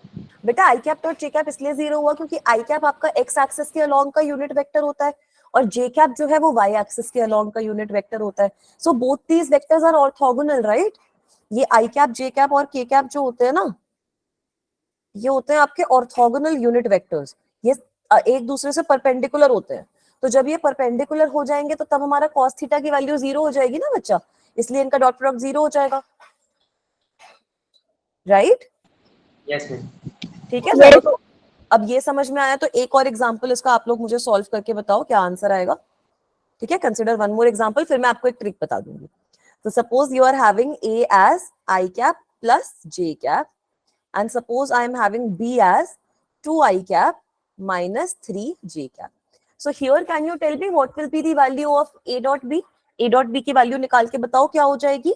बेटा I cap dot J cap इसलिए 0 हुआ क्योंकि आई कैप आपका एक्स एक्सिस के अलोंग का यूनिट वेक्टर होता है, और जे कैप जो है वो वाई एक्सिस के अलोंग का यूनिट वेक्टर होता है। So both these vectors are orthogonal, right? ये आई कैप जे कैप और के कैप जो होते हैं ना, ये होते हैं आपके ऑर्थोगोनल यूनिट वेक्टर्स। ये एक दूसरे से परपेंडिकुलर होते हैं। तो जब ये परपेंडिकुलर हो जाएंगे तो तब हमारा cos थीटा की वैल्यू 0 हो जाएगी ना बच्चा, इसलिए इनका डॉट प्रोडक्ट 0 हो जाएगा, राइट? Yes ma'am. ठीक है, चलो तो अब ये समझ में आया, तो एक और एग्जांपल इसका आप लोग मुझे सॉल्व करके बताओ क्या आंसर आएगा। ठीक है, कंसिडर वन मोर एग्जांपल, फिर मैं आपको एक ट्रिक बता दूंगी। तो suppose you are having A as I cap plus J cap, and suppose I am having B as 2i cap minus 3j cap. So here can you tell me what will be the value of A dot B? A dot B की value निकाल के बताओ क्या हो जाएगी?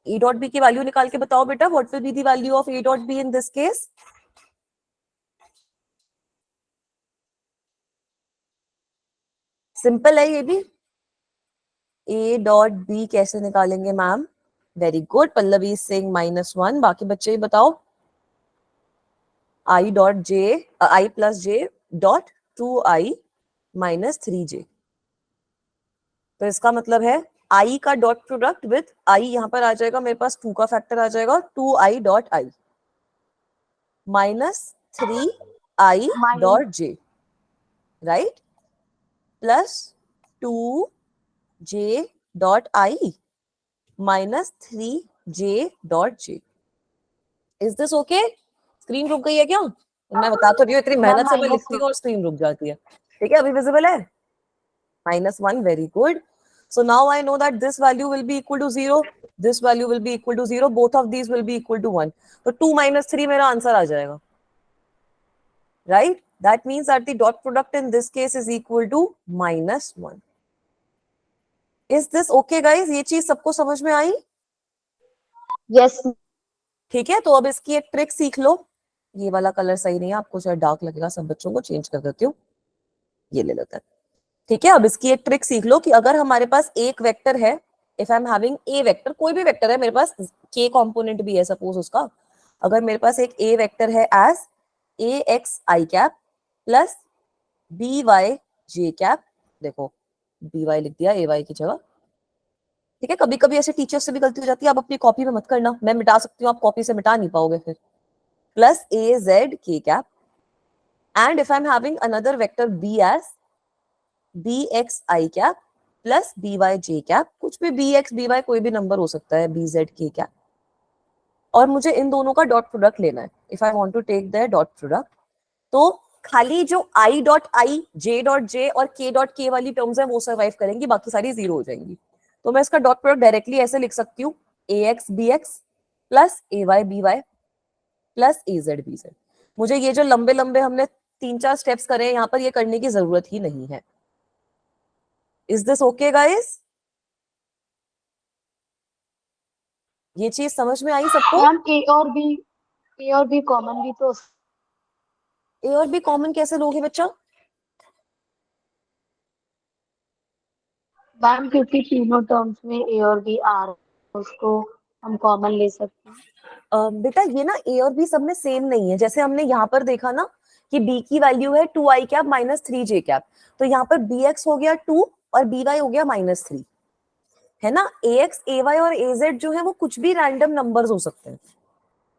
A dot B की value निकाल के बताओ बेटा, what will be the value of A dot B in this case? Simple है ये भी। A dot B कैसे निकालेंगे ma'am? Very good, Pallavi is saying -1। बाकी बच्चे ही बताओ। I dot j, I plus j dot 2i minus 3j। तो इसका मतलब है i का डॉट प्रोडक्ट विथ i, यहां पर आ जाएगा मेरे पास 2 का फैक्टर आ जाएगा 2i dot i minus 3i dot j, right? Plus 2j dot i minus 3j dot j। Is this okay? Screen रुक गई है क्या? मैं बता तो रही हूँ, इतनी मेहनत से मैं लिखती हूँ और स्क्रीन रुक जाती है। ठीक है, अभी विजिबल है? -1, very good. So now I know that this value will be equal to 0, this value will be equal to 0, both of these will be equal to 1. तो 2 minus 3 मेरा आंसर आ जाएगा, right? That means that the dot product in this case is equal to -1. Is this okay guys? ये चीज सबको समझ में आई? Yes ठीक है, तो अब इसकी एक ट्रिक सीख लो। ये वाला कलर सही नहीं है, आपको शायद डार्क लगेगा, सब बच्चों को चेंज कर देती हूँ, ये ले लेते हैं। ठीक है, अब इसकी एक ट्रिक सीख लो कि अगर हमारे पास एक वेक्टर है, if I am having a vector, कोई भी वेक्टर है मेरे पास, के कंपोनेंट भी है सपोज उसका, अगर मेरे पास एक ए वेक्टर है as A X I cap plus B Y J cap, देखो बी वाई लिख दिया ए वाई की जगह। ठीक है, कभी कभी ऐसे टीचर्स से भी गलती हो जाती है, आप अपनी कॉपी में मत करना, मैं मिटा सकती हूँ, आप कॉपी से मिटा नहीं पाओगे फिर। Plus A Z K cap, and if I am having another vector B as B X I cap plus B Y J cap, कुछ भी बी एक्स बी वाई कोई भी नंबर हो सकता है, बी जेड के कैप, और मुझे इन दोनों का डॉट प्रोडक्ट लेना है। If I want to take the dot product, तो खाली जो I dot I, J dot J और के डॉट के वाली टर्म्स है वो सर्वाइव करेंगी, बाकी सारी 0 हो जाएंगी। तो मैं इसका डॉट प्रोडक्ट डायरेक्टली ऐसे लिख सकती हूँ, ए x B x plus A Y B Y plus A Z B Z. मुझे ये जो लंबे लंबे हमने 3-4 स्टेप्स करे हैं यहाँ पर, ये करने की जरूरत ही नहीं है। Is this okay guys? ये चीज समझ में आई सबको? मैम ए और बी कॉमन भी तो ए और बी कॉमन कैसे लोगे बच्चा? मैम क्योंकि तीनों टर्म्स में ए और बी आ रहे हैं, उसको हम कॉमन ले सकते हैं। बेटा ये ना ए और बी सब में सेम नहीं है, जैसे हमने यहाँ पर देखा ना कि b की वैल्यू है 2i cap minus 3j cap, तो यहाँ पर bx हो गया 2 और by हो गया -3, है ना। ax, ay और az जो है वो कुछ भी रैंडम नंबर्स हो सकते हैं,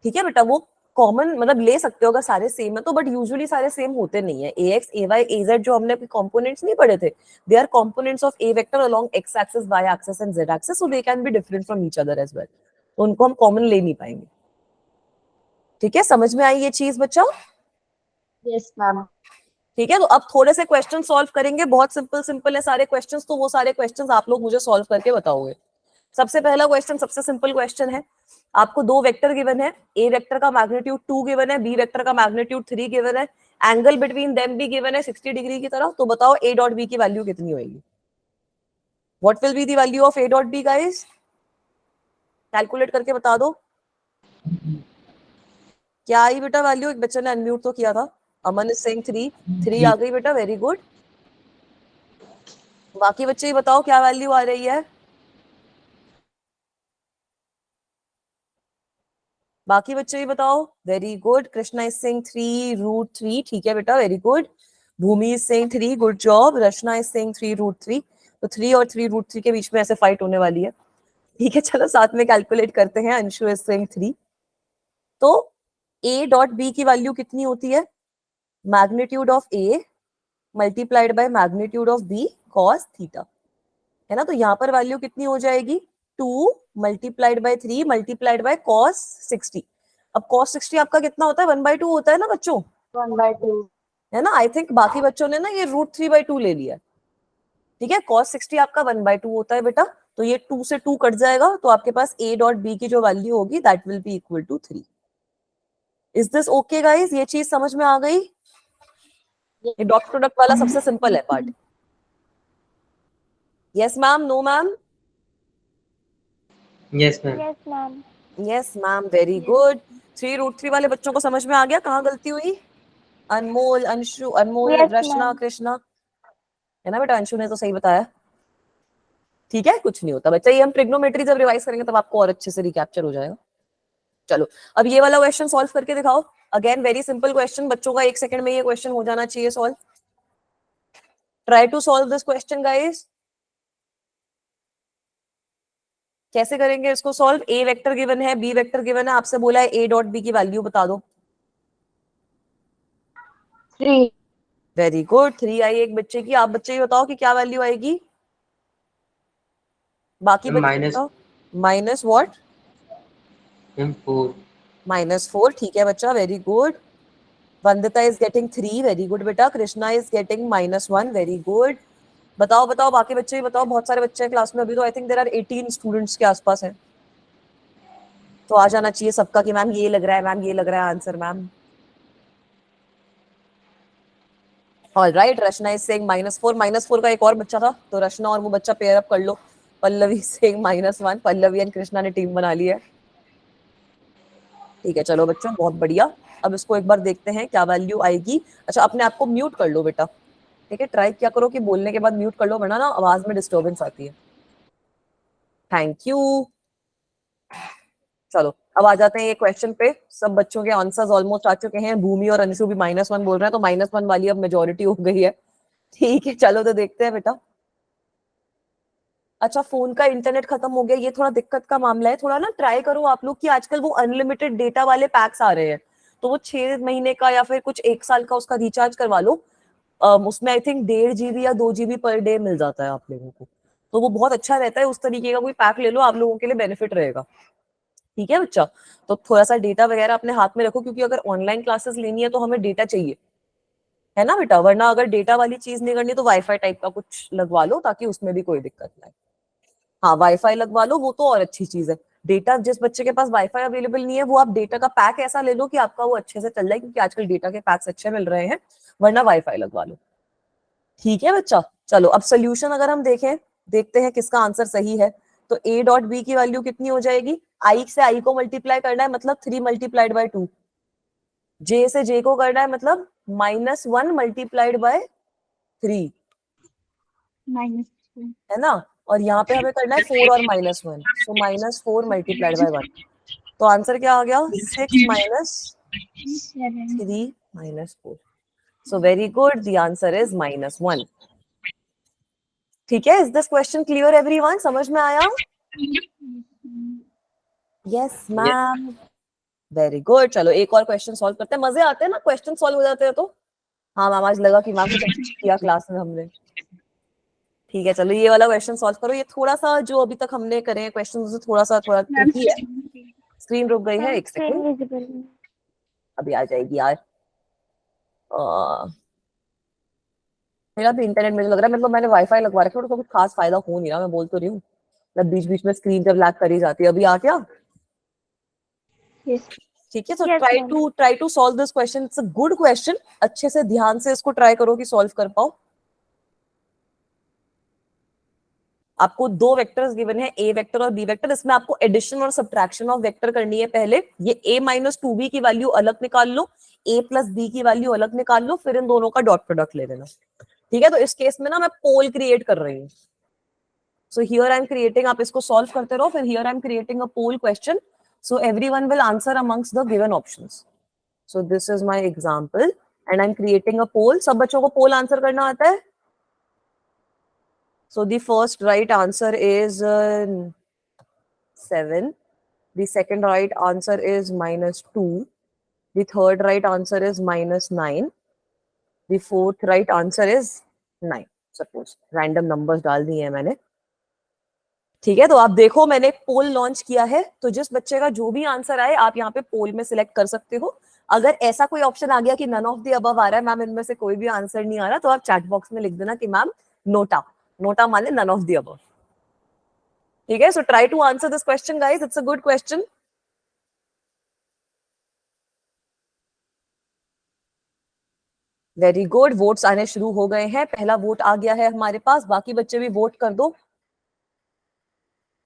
ठीक है बेटा, वो कॉमन मतलब ले सकते हो अगर सारे सेम है तो, बट यूजुअली सारे सेम होते नहीं है। ax, ay, az जो हमने अपने कंपोनेंट्स नहीं पढ़े थे, they are components of a vector along x axis, y axis and z axis, so they can be different from each other as well, तो उनको हम कॉमन ले नहीं पाएंगे। ठीक है, समझ में आई ये चीज बच्चा? Yes ma'am. ठीक है, तो अब थोड़े से क्वेश्चन सॉल्व करेंगे, बहुत सिंपल सिंपल है सारे क्वेश्चंस, तो वो सारे क्वेश्चंस आप लोग मुझे सॉल्व करके बताओगे। सबसे पहला क्वेश्चन सबसे सिंपल क्वेश्चन है, आपको दो वेक्टर गिवन है, ए वेक्टर का मैग्नीट्यूड 2 गिवन है, बी वेक्टर का मैग्नीट्यूड 3 गिवन है, एंगल बिटवीन देम भी गिवन है 60 डिग्री की तरह, तो बताओ ए डॉट बी की वैल्यू कितनी होगी? What will be the value of A dot B guys? Calculate करके बता दो। क्या आई बेटा वैल्यू? एक बच्चे ने अनम्यूट तो किया था, अमन इज सेइंग 3 आ गई बेटा, वेरी गुड। बाकी बच्चे ही बताओ क्या वैल्यू आ रही है? बाकी बच्चे ही बताओ, very good. Krishna is saying 3√3, ठीक है बेटा, very good. Bhumi is saying 3, good job. Rachna is saying 3√3, तो 3 और 3√3 के बीच में ऐसे फाइट होने वाली है, ठीक है। चलो साथ में कैलकुलेट करते हैं। अंशु इज सेइंग 3, तो a डॉट b की वैल्यू कितनी होती है? Magnitude of a multiplied by magnitude of b cos theta, है ना। तो यहाँ पर वैल्यू कितनी हो जाएगी? 2 multiplied by 3 multiplied by cos 60। अब cos 60 आपका कितना होता है? 1/2 होता है ना बच्चों, 1/2 है ना। आई थिंक बाकी बच्चों ने ना ये √3/2 ले लिया, ठीक है। cos 60 आपका 1/2 होता है बेटा, तो ये 2 से 2 कट जाएगा, तो आपके पास a डॉट b की जो वैल्यू होगी that will be equal to 3। Is this okay guys? ये चीज समझ में आ गई? ये डॉट प्रोडक्ट वाला सबसे सिंपल है part. Yes ma'am, no ma'am? Yes ma'am. Yes, ma'am. Yes ma'am, very good. 3√3 वाले बच्चों को समझ में आ गया कहाँ गलती हुई? अनमोल, अंशु, अनमोल, Yes, रचना, ma'am. कृष्णा, है ना बेटा। अंशु ने तो सही बताया, ठीक है, कुछ नहीं होता बच्चा। ये हम ट्रिग्नोमेट्री जब रिवाइज करेंगे तब आपको और अच्छे से रिकैप्चर हो जाएगा। चलो अब ये वाला क्वेश्चन सॉल्व करके दिखाओ। अगेन वेरी सिंपल क्वेश्चन, बच्चों का 1 सेकंड में ये क्वेश्चन हो जाना चाहिए solve. Try to solve this question guys. कैसे करेंगे इसको सॉल्व? ए वेक्टर गिवन है, बी वेक्टर गिवन है, आपसे बोला है ए डॉट बी की वैल्यू बता दो। 3 वेरी गुड, 3 आई एक बच्चे की। आप बच्चे ही बताओ कि क्या वैल्यू आएगी? बाकी बच्चे माइनस बताओ। Minus what? 4। -4, ठीक है बच्चा, very good. Vandita is getting 3, very good बेटा। Krishna is getting -1, very good. बताओ बताओ, बाकी बच्चे ही बताओ। बहुत सारे बच्चे हैं क्लास में, अभी तो I think there are 18 students के आसपास है, तो आ जाना चाहिए सबका कि मैम ये लग रहा है, मैम ये लग रहा है answer ma'am. Alright, Rachna is saying -4। -4 का एक और बच्चा था, तो रचना और वो बच्चा पेयर अप कर लो। पल्लवी सेइंग -1, पल्लवी एंड कृष्णा ने टीम बना ली है, ठीक है। चलो बच्चों, बहुत बढ़िया। अब इसको एक बार देखते हैं क्या वैल्यू आएगी। अच्छा, अपने आप को म्यूट कर लो बेटा, ठीक है। ट्राई क्या करो कि बोलने के बाद म्यूट कर लो, वरना ना आवाज में डिस्टर्बेंस आती है। Thank you. चलो अब आ जाते हैं ये क्वेश्चन पे। सब बच्चों के आंसर्स ऑलमोस्ट आ चुके हैं। भूमि और अंशु भी -1 बोल रहे हैं, तो -1 वाली अब मेजोरिटी हो गई है, ठीक है। चलो तो देखते हैं बेटा। अच्छा, फोन का इंटरनेट खत्म हो गया, ये थोड़ा दिक्कत का मामला है। थोड़ा ना ट्राई करो आप लोग कि आजकल वो अनलिमिटेड डेटा वाले पैक्स आ रहे हैं, तो वो 6 महीने का या फिर कुछ 1 साल का उसका रिचार्ज करवा लो। उसमें आई थिंक 1.5 GB या 2 GB पर डे मिल जाता है आप लोगों को, तो वो बहुत अच्छा रहता है। उस तरीके का कोई पैक ले लो, आप लोगों के लिए बेनिफिट रहेगा, ठीक है बच्चा। तो थोड़ा सा डेटा वगैरह अपने हाथ में रखो, क्योंकि अगर ऑनलाइन क्लासेस लेनी है तो हमें डेटा चाहिए, है ना बेटा। वरना अगर डेटा वाली चीज नहीं करनी तो वाईफाई टाइप का कुछ लगवा लो, ताकि उसमें भी कोई दिक्कत ना आए। हाँ, वाईफाई लगवा लो, वो तो और अच्छी चीज है। डेटा, जिस बच्चे के पास वाईफाई अवेलेबल नहीं है, वो आप डेटा का पैक ऐसा ले लो कि आपका वो अच्छे से चल जाए, क्योंकि आजकल डेटा के पैक्स अच्छे मिल रहे हैं। वरना वाईफाई लगवा लो, ठीक है बच्चा। चलो अब सोल्यूशन अगर हम देखें, देखते हैं किसका आंसर सही है। तो a डॉट b की वैल्यू कितनी हो जाएगी? i से i को मल्टीप्लाई करना है, मतलब 3 मल्टीप्लाइड बाय 2। j से j को करना है, मतलब -1 मल्टीप्लाइड बाय 3, है ना। और यहाँ पे हमें करना है 4 और -1, सो -4 मल्टीप्लाइड बाय 1। तो आंसर क्या आ गया? 6 - 3 - 4। So very good. The answer is -1. ठीक है? Is this question clear everyone? समझ में आया? Yes, ma'am. Very good. चलो एक और क्वेश्चन सॉल्व करते हैं. मजे आते हैं ना क्वेश्चन सॉल्व हो जाते हैं तो. हाँ मैम, आज लगा कि मैम कुछ अच्छा किया क्लास में हमने. ठीक है, चलो ये वाला क्वेश्चन सॉल्व करो. ये थोड़ा सा जो अभी तक हमने करे हैं क्वेश्चन उससे थोड़ा ट्रिकी है. स्क्रीन रुक गई है, एक सेकंड. Invisible. अभी आ जाएगी यार. मेरा भी इंटरनेट मुझे लग रहा है, मतलब मैंने वाईफाई लगवा रखा है तो कुछ खास फायदा हो नहीं रहा. मैं बोल तो रही हूँ, मतलब बीच बीच में स्क्रीन जब लैग करी जाती है. अभी आ गया? Yes. ठीक है, so Yes, try ma'am. to solve this question. It's a good question. अच्छे से ध्यान से इसको ट्राई करो कि सॉल्व कर पाओ. आपको दो वेक्टर्स गिवन है, ए वेक्टर और बी वेक्टर. इसमें आपको एडिशन और सब्ट्रैक्शन ऑफ वेक्टर करनी है पहले. ये a माइनस 2b की वैल्यू अलग निकाल लो, a प्लस b की वैल्यू अलग निकाल लो, फिर इन दोनों का डॉट प्रोडक्ट ले लेना. ठीक है, तो इस केस में ना मैं पोल क्रिएट कर रही हूँ. So here I am creating, आप इसको सॉल्व करते रहो. फिर here I am creating a poll question. So everyone will answer amongst the given options. So this is my example and I am creating a poll. सब बच्चों को पोल answer करना आता है? So the first right answer is 7. The second right answer is -2. The third right answer is -9. The fourth right answer is 9. Suppose random numbers डाल दिए हैं मैंने. ठीक है, तो आप देखो मैंने एक पोल लॉन्च किया है. तो जिस बच्चे का जो भी आंसर आए आप यहाँ पे पोल में सिलेक्ट कर सकते हो. अगर ऐसा कोई ऑप्शन आ गया कि नन ऑफ द अबव आ रहा है, मैम इनमें से कोई भी आंसर नहीं आ रहा, तो आप चैट बॉक्स में लिख देना कि मैम नोटा. नोटा माने नन ऑफ द अबव. ठीक है, so try to answer this question guys. It's a good question. Very good. Votes आने शुरू हो गए हैं. पहला वोट आ गया है हमारे पास. बाकी बच्चे भी वोट कर दो.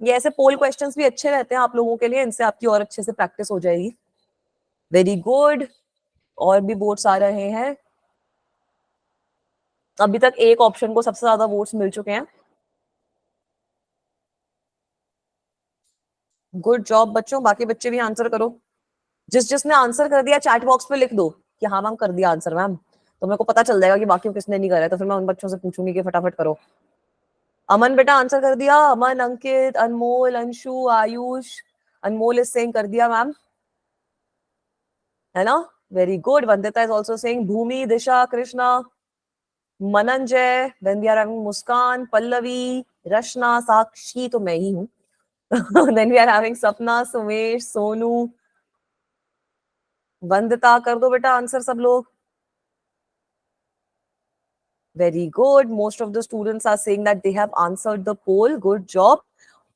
ये ऐसे पोल क्वेश्चंस भी अच्छे रहते हैं आप लोगों के लिए. इनसे आपकी और अच्छे से प्रैक्टिस हो जाएगी. Very good. और भी वोट्स आ रहे हैं. अभी तक एक ऑप्शन को सबसे ज्यादा वोट्स मिल चुके हैं. गुड जॉब बच्चों. बाकी बच्चे भी आंसर करो. जिसने आंसर कर दिया चैट बॉक्स में लिख दो कि हाँ मैम कर दिया आंसर मैम. तो मेरे को पता चल जाएगा कि बाकी किसने नहीं करा है. तो फिर मैं उन बच्चों से पूछूंगी कि फटाफट करो. अमन बेटा आंसर कर दिया. अमन, अंकित, अनमोल, अंशु, आयुष. अनमोल इज सेइंग कर दिया मैम, है ना? Very good. Vandita is also saying. Bhumi, Disha, Krishna, Mananjay, then we are having Muskan, Pallavi, Rachna, Sakshi तो मैं ही हूँ. देन वी आर हैविंग सपना, सुमेश, सोनू, वंदिता. कर दो बेटा आंसर सब लोग. Very good. Most of the students are saying that they have answered the poll. Good job.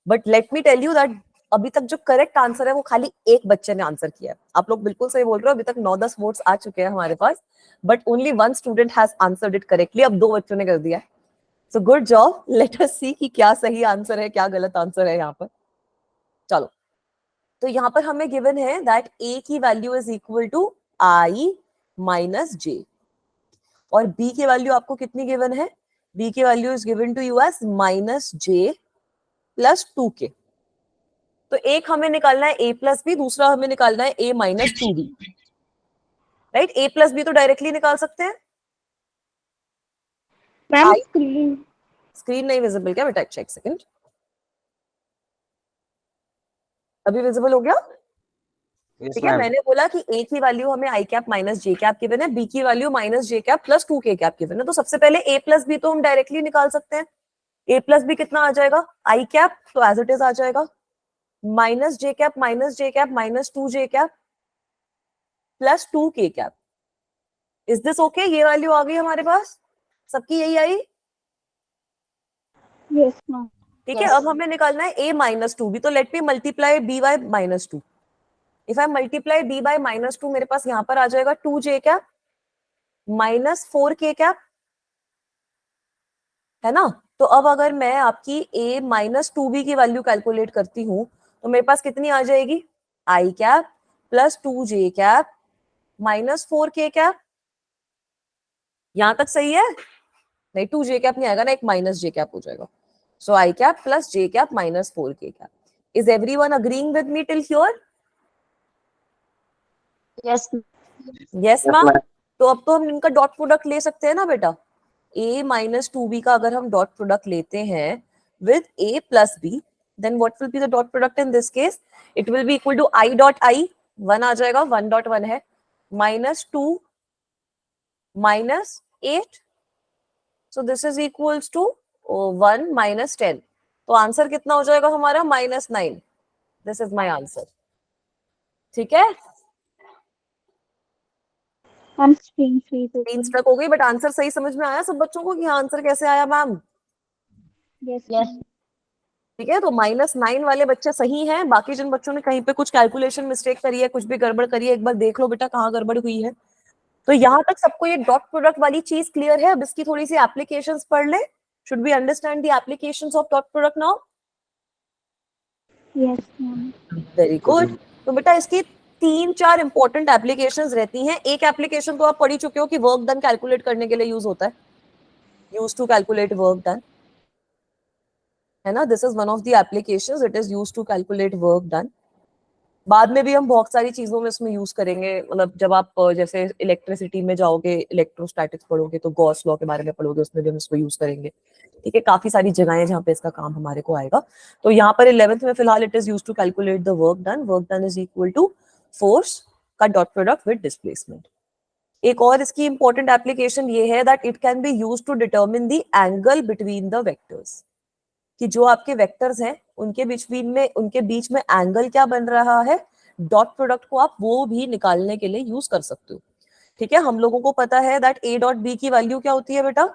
But let me tell you that अभी तक जो करेक्ट आंसर है वो खाली एक बच्चे ने आंसर किया है. आप लोग बिल्कुल सही बोल रहे हो. अभी तक 9-10 वोट्स आ चुके हैं हमारे पास, but only one student has answered it correctly. अब 2 बच्चों ने कर दिया है. So good job. Let us see कि क्या सही आंसर है क्या गलत आंसर है यहाँ पर. चलो, तो यहाँ पर हमें गिवन है दैट a की value is equal to i minus j और b की वैल्यू आपको कितनी गिवन है? b की value is given to you as -j plus 2k. तो एक हमें निकालना है a प्लस बी, दूसरा हमें निकालना है a minus 2b. Right? a plus B तो डायरेक्टली निकाल सकते हैं. मैम I- स्क्रीन नहीं विजिबल क्या बेटा? Check second. अभी विजिबल हो गया? ठीक है, मैंने बोला कि a की वैल्यू हमें i cap minus j cap given है, b की value minus j cap plus 2k cap given है. तो सबसे पहले a प्लस b तो हम डायरेक्टली निकाल सकते हैं. a प्लस बी कितना आ जाएगा? i कैप, तो एज इट इज आ जाएगा minus j cap minus 2j cap plus 2k cap. Is this okay? ये वैल्यू आ गई हमारे पास. सबकी यही आई? Yes ma'am. ठीक है, अब हमें निकालना है a माइनस 2b. तो let me multiply b bye minus 2. If I multiply b bye minus 2 मेरे पास यहाँ पर आ जाएगा 2j cap minus 4k cap, है ना? तो अब अगर मैं आपकी a माइनस 2b की वैल्यू कैलकुलेट करती हूँ तो मेरे पास कितनी आ जाएगी? i cap plus 2j cap minus 4k cap. यहां तक सही है? नहीं, 2j कैप नहीं आएगा ना, एक माइनस j कैप हो जाएगा. सो i cap plus j cap minus 4k cap. Is everyone agreeing with me till here? Yes. Yes, ma'am. तो अब तो हम इनका डॉट प्रोडक्ट ले सकते हैं ना बेटा। a माइनस 2b का अगर हम डॉट प्रोडक्ट लेते हैं with a plus b, then what will be the dot product in this case? It will be equal to I dot I, 1 आ जाएगा, 1 dot 1 है, minus 2 minus 8, so this is equals to 1 minus 10, तो answer कितना हो जाएगा हमारा -9. This is my answer. ठीक है, I'm screen freeze तीन open. स्ट्रक हो गई, बट आंसर सही समझ में आया सब बच्चों को कि आंसर कैसे आया मैम? Yes. ठीक है, तो -9 वाले बच्चे सही हैं, बाकी जिन बच्चों ने कहीं पे कुछ कैलकुलेशन मिस्टेक करी है, कुछ भी गड़बड़ करी है, एक बार देख लो बेटा कहाँ गड़बड़ हुई है. तो यहाँ तक सबको ये डॉट प्रोडक्ट वाली चीज क्लियर है. अब इसकी थोड़ी सी एप्लीकेशंस पढ़ ले. Should we understand the applications of dot product now? Yes, ma'am. Very good. तो बेटा इसकी 3-4 इंपॉर्टेंट एप्लीकेशंस रहती हैं. एक एप्लीकेशन तो आप पढ़ ही चुके हो कि वर्क डन कैलकुलेट करने के लिए यूज होता है, use to calculate work done, है ना. This is one of the applications, it is use to calculate work done. बाद में भी हम बहुत सारी चीजों में इसमें यूज करेंगे. मतलब जब आप जैसे इलेक्ट्रिसिटी में जाओगे, इलेक्ट्रोस्टैटिक्स पढ़ोगे तो गॉस लॉ के बारे में पढ़ोगे, उसमें भी हम इसको यूज करेंगे. ठीक है, काफी सारी जगह है जहाँ पे इसका काम हमारे को आएगा. तो यहाँ पर 11th में फिलहाल it is use to calculate the work done. Work done is equal to force का डॉट प्रोडक्ट विद डिस्प्लेसमेंट. एक और इसकी इंपॉर्टेंट एप्लीकेशन ये है that it can be use to determine the angle between the vectors, कि जो आपके vectors हैं उनके बीच में एंगल क्या बन रहा है, डॉट प्रोडक्ट को आप वो भी निकालने के लिए यूज कर सकते हो. ठीक है, हम लोगों को पता है दैट a डॉट b की वैल्यू क्या होती है बेटा?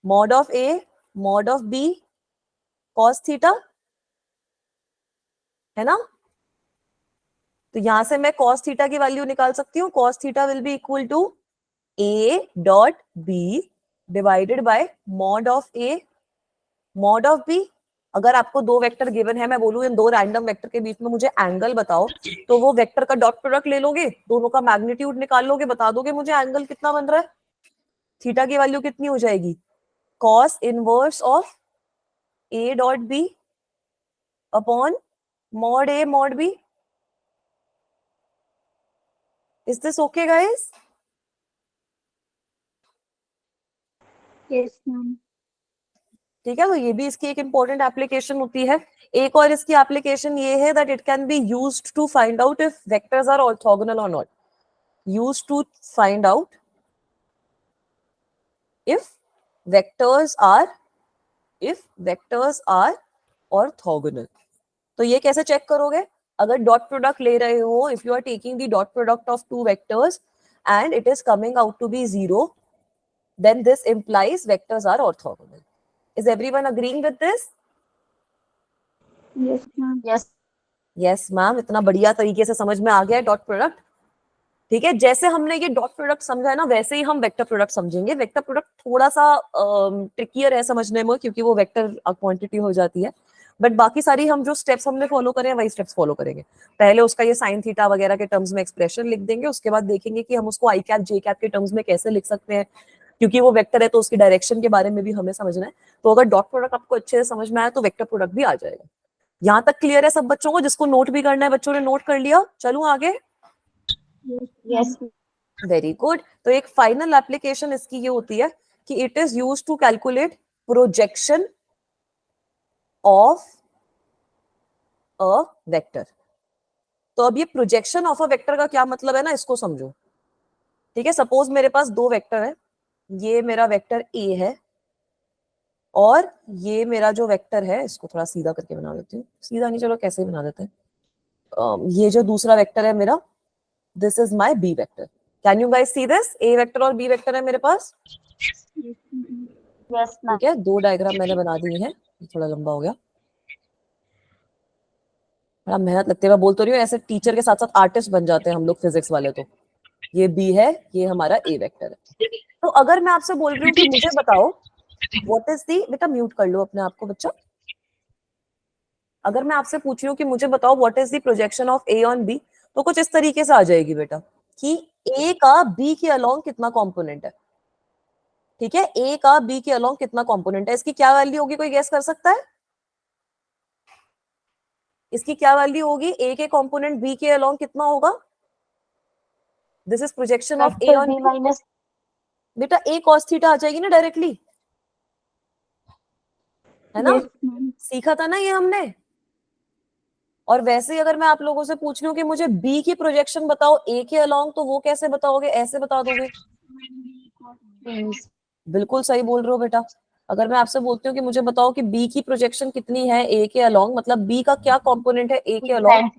Mod of a mod of b cos theta, है ना. तो यहां से मैं cos थीटा की वैल्यू निकाल सकती हूँ. cos theta will be equal to a dot b divided by mod of a mod of b. अगर आपको दो वेक्टर गिवन है, मैं बोलूं इन दो रैंडम वेक्टर के बीच में मुझे एंगल बताओ, तो वो वेक्टर का डॉट प्रोडक्ट ले लोगे, दोनों का मैग्नीट्यूड निकाल लोगे, बता दोगे मुझे एंगल कितना बन रहा है. थीटा की वैल्यू कितनी हो जाएगी? cos inverse of a dot b upon mod a mod b. Is this okay guys? Yes, ma'am. ठीक है, तो ये भी इसकी एक इंपॉर्टेंट एप्लीकेशन होती है. एक और इसकी एप्लीकेशन ये है that it can be used to find out if vectors are orthogonal और not. Used to find out if vectors are orthogonal. तो ये कैसे चेक करोगे? अगर डॉट प्रोडक्ट ले रहे हो, if you are taking the dot product of two vectors and it is coming out to be 0, then this implies vectors are orthogonal. Is everyone agreeing with this? Yes, ma'am. Yes ma'am. इतना बढ़िया तरीके से समझ में आ गया है dot product. ठीक है, जैसे हमने ये डॉट प्रोडक्ट समझा है ना, वैसे ही हम वेक्टर प्रोडक्ट समझेंगे. वेक्टर प्रोडक्ट थोड़ा सा ट्रिकियर है समझने में, क्योंकि वो वेक्टर क्वांटिटी हो जाती है, बट बाकी सारी हम जो स्टेप्स हमने फॉलो करे हैं वही स्टेप्स फॉलो करेंगे. पहले उसका ये साइन थीटा वगैरह के टर्म्स में एक्सप्रेशन लिख देंगे, उसके बाद देखेंगे कि हम उसको आई कैप जे कैप के टर्म्स में कैसे लिख सकते हैं, क्योंकि वो वेक्टर है तो उसकी डायरेक्शन के बारे में भी हमें समझना है. तो अगर डॉट प्रोडक्ट आपको अच्छे से समझ में आया तो वेक्टर प्रोडक्ट भी आ जाएगा. यहाँ तक क्लियर है सब बच्चों को? जिसको नोट भी करना है बच्चों ने नोट कर लिया. चलूं आगे. Yes. Very good. तो एक फाइनल एप्लीकेशन इसकी ये होती है कि it is used to calculate projection of a vector. तो अब ये प्रोजेक्शन ऑफ अ वेक्टर का क्या मतलब है ना, इसको समझो. ठीक है, सपोज मेरे पास दो वेक्टर है, ये मेरा वेक्टर ए है और ये मेरा जो वेक्टर है, इसको थोड़ा सीधा करके बना देती हूँ. सीधा नहीं, चलो कैसे बना देते हैं. ये जो दूसरा वेक्टर है मेरा, this is my B vector. Can you guys see this? A vector और बी वेक्टर है मेरे पास. ठीक है, दो डायग्राम मैंने बना दी है. थोड़ा लंबा हो गया, बड़ा मेहनत लगती है. मैं बोल तो रही हूँ, ऐसे टीचर के साथ साथ आर्टिस्ट बन जाते हैं हम लोग फिजिक्स वाले. तो ये बी है, ये हमारा ए वेक्टर है. तो अगर मैं आपसे बोल रही हूँ कि मुझे बताओ व्हाट इज दी, बेटा म्यूट कर लो अपने आप को बच्चा. अगर मैं आपसे पूछ रही हूँ कि मुझे बताओ what is the projection of A on B, तो कुछ इस तरीके से आ जाएगी बेटा कि ए का बी के अलोंग कितना कंपोनेंट है. ठीक है, ए का बी के अलोंग कितना कंपोनेंट है, इसकी क्या वैल्यू होगी, कोई गेस कर सकता है? इसकी क्या वैल्यू होगी? ए के कंपोनेंट बी के अलोंग कितना होगा? This is projection of A vector on b minus बेटा ए cos थीटा आ जाएगी ना डायरेक्टली, है ना? Yes, ma'am. सीखा था ना ये हमने। और वैसे ही अगर मैं आप लोगों से पूछ रही हूँ कि मुझे बी की प्रोजेक्शन बताओ ए के अलोंग, तो वो कैसे बताओगे? ऐसे बता दोगे। बिल्कुल सही बोल रहे हो बेटा। अगर मैं आपसे बोलती हूँ कि मुझे बताओ कि बी की प्रोजेक्शन कितनी है ए के अलोंग, मतलब बी का क्या कंपोनेंट है ए के अलोंग?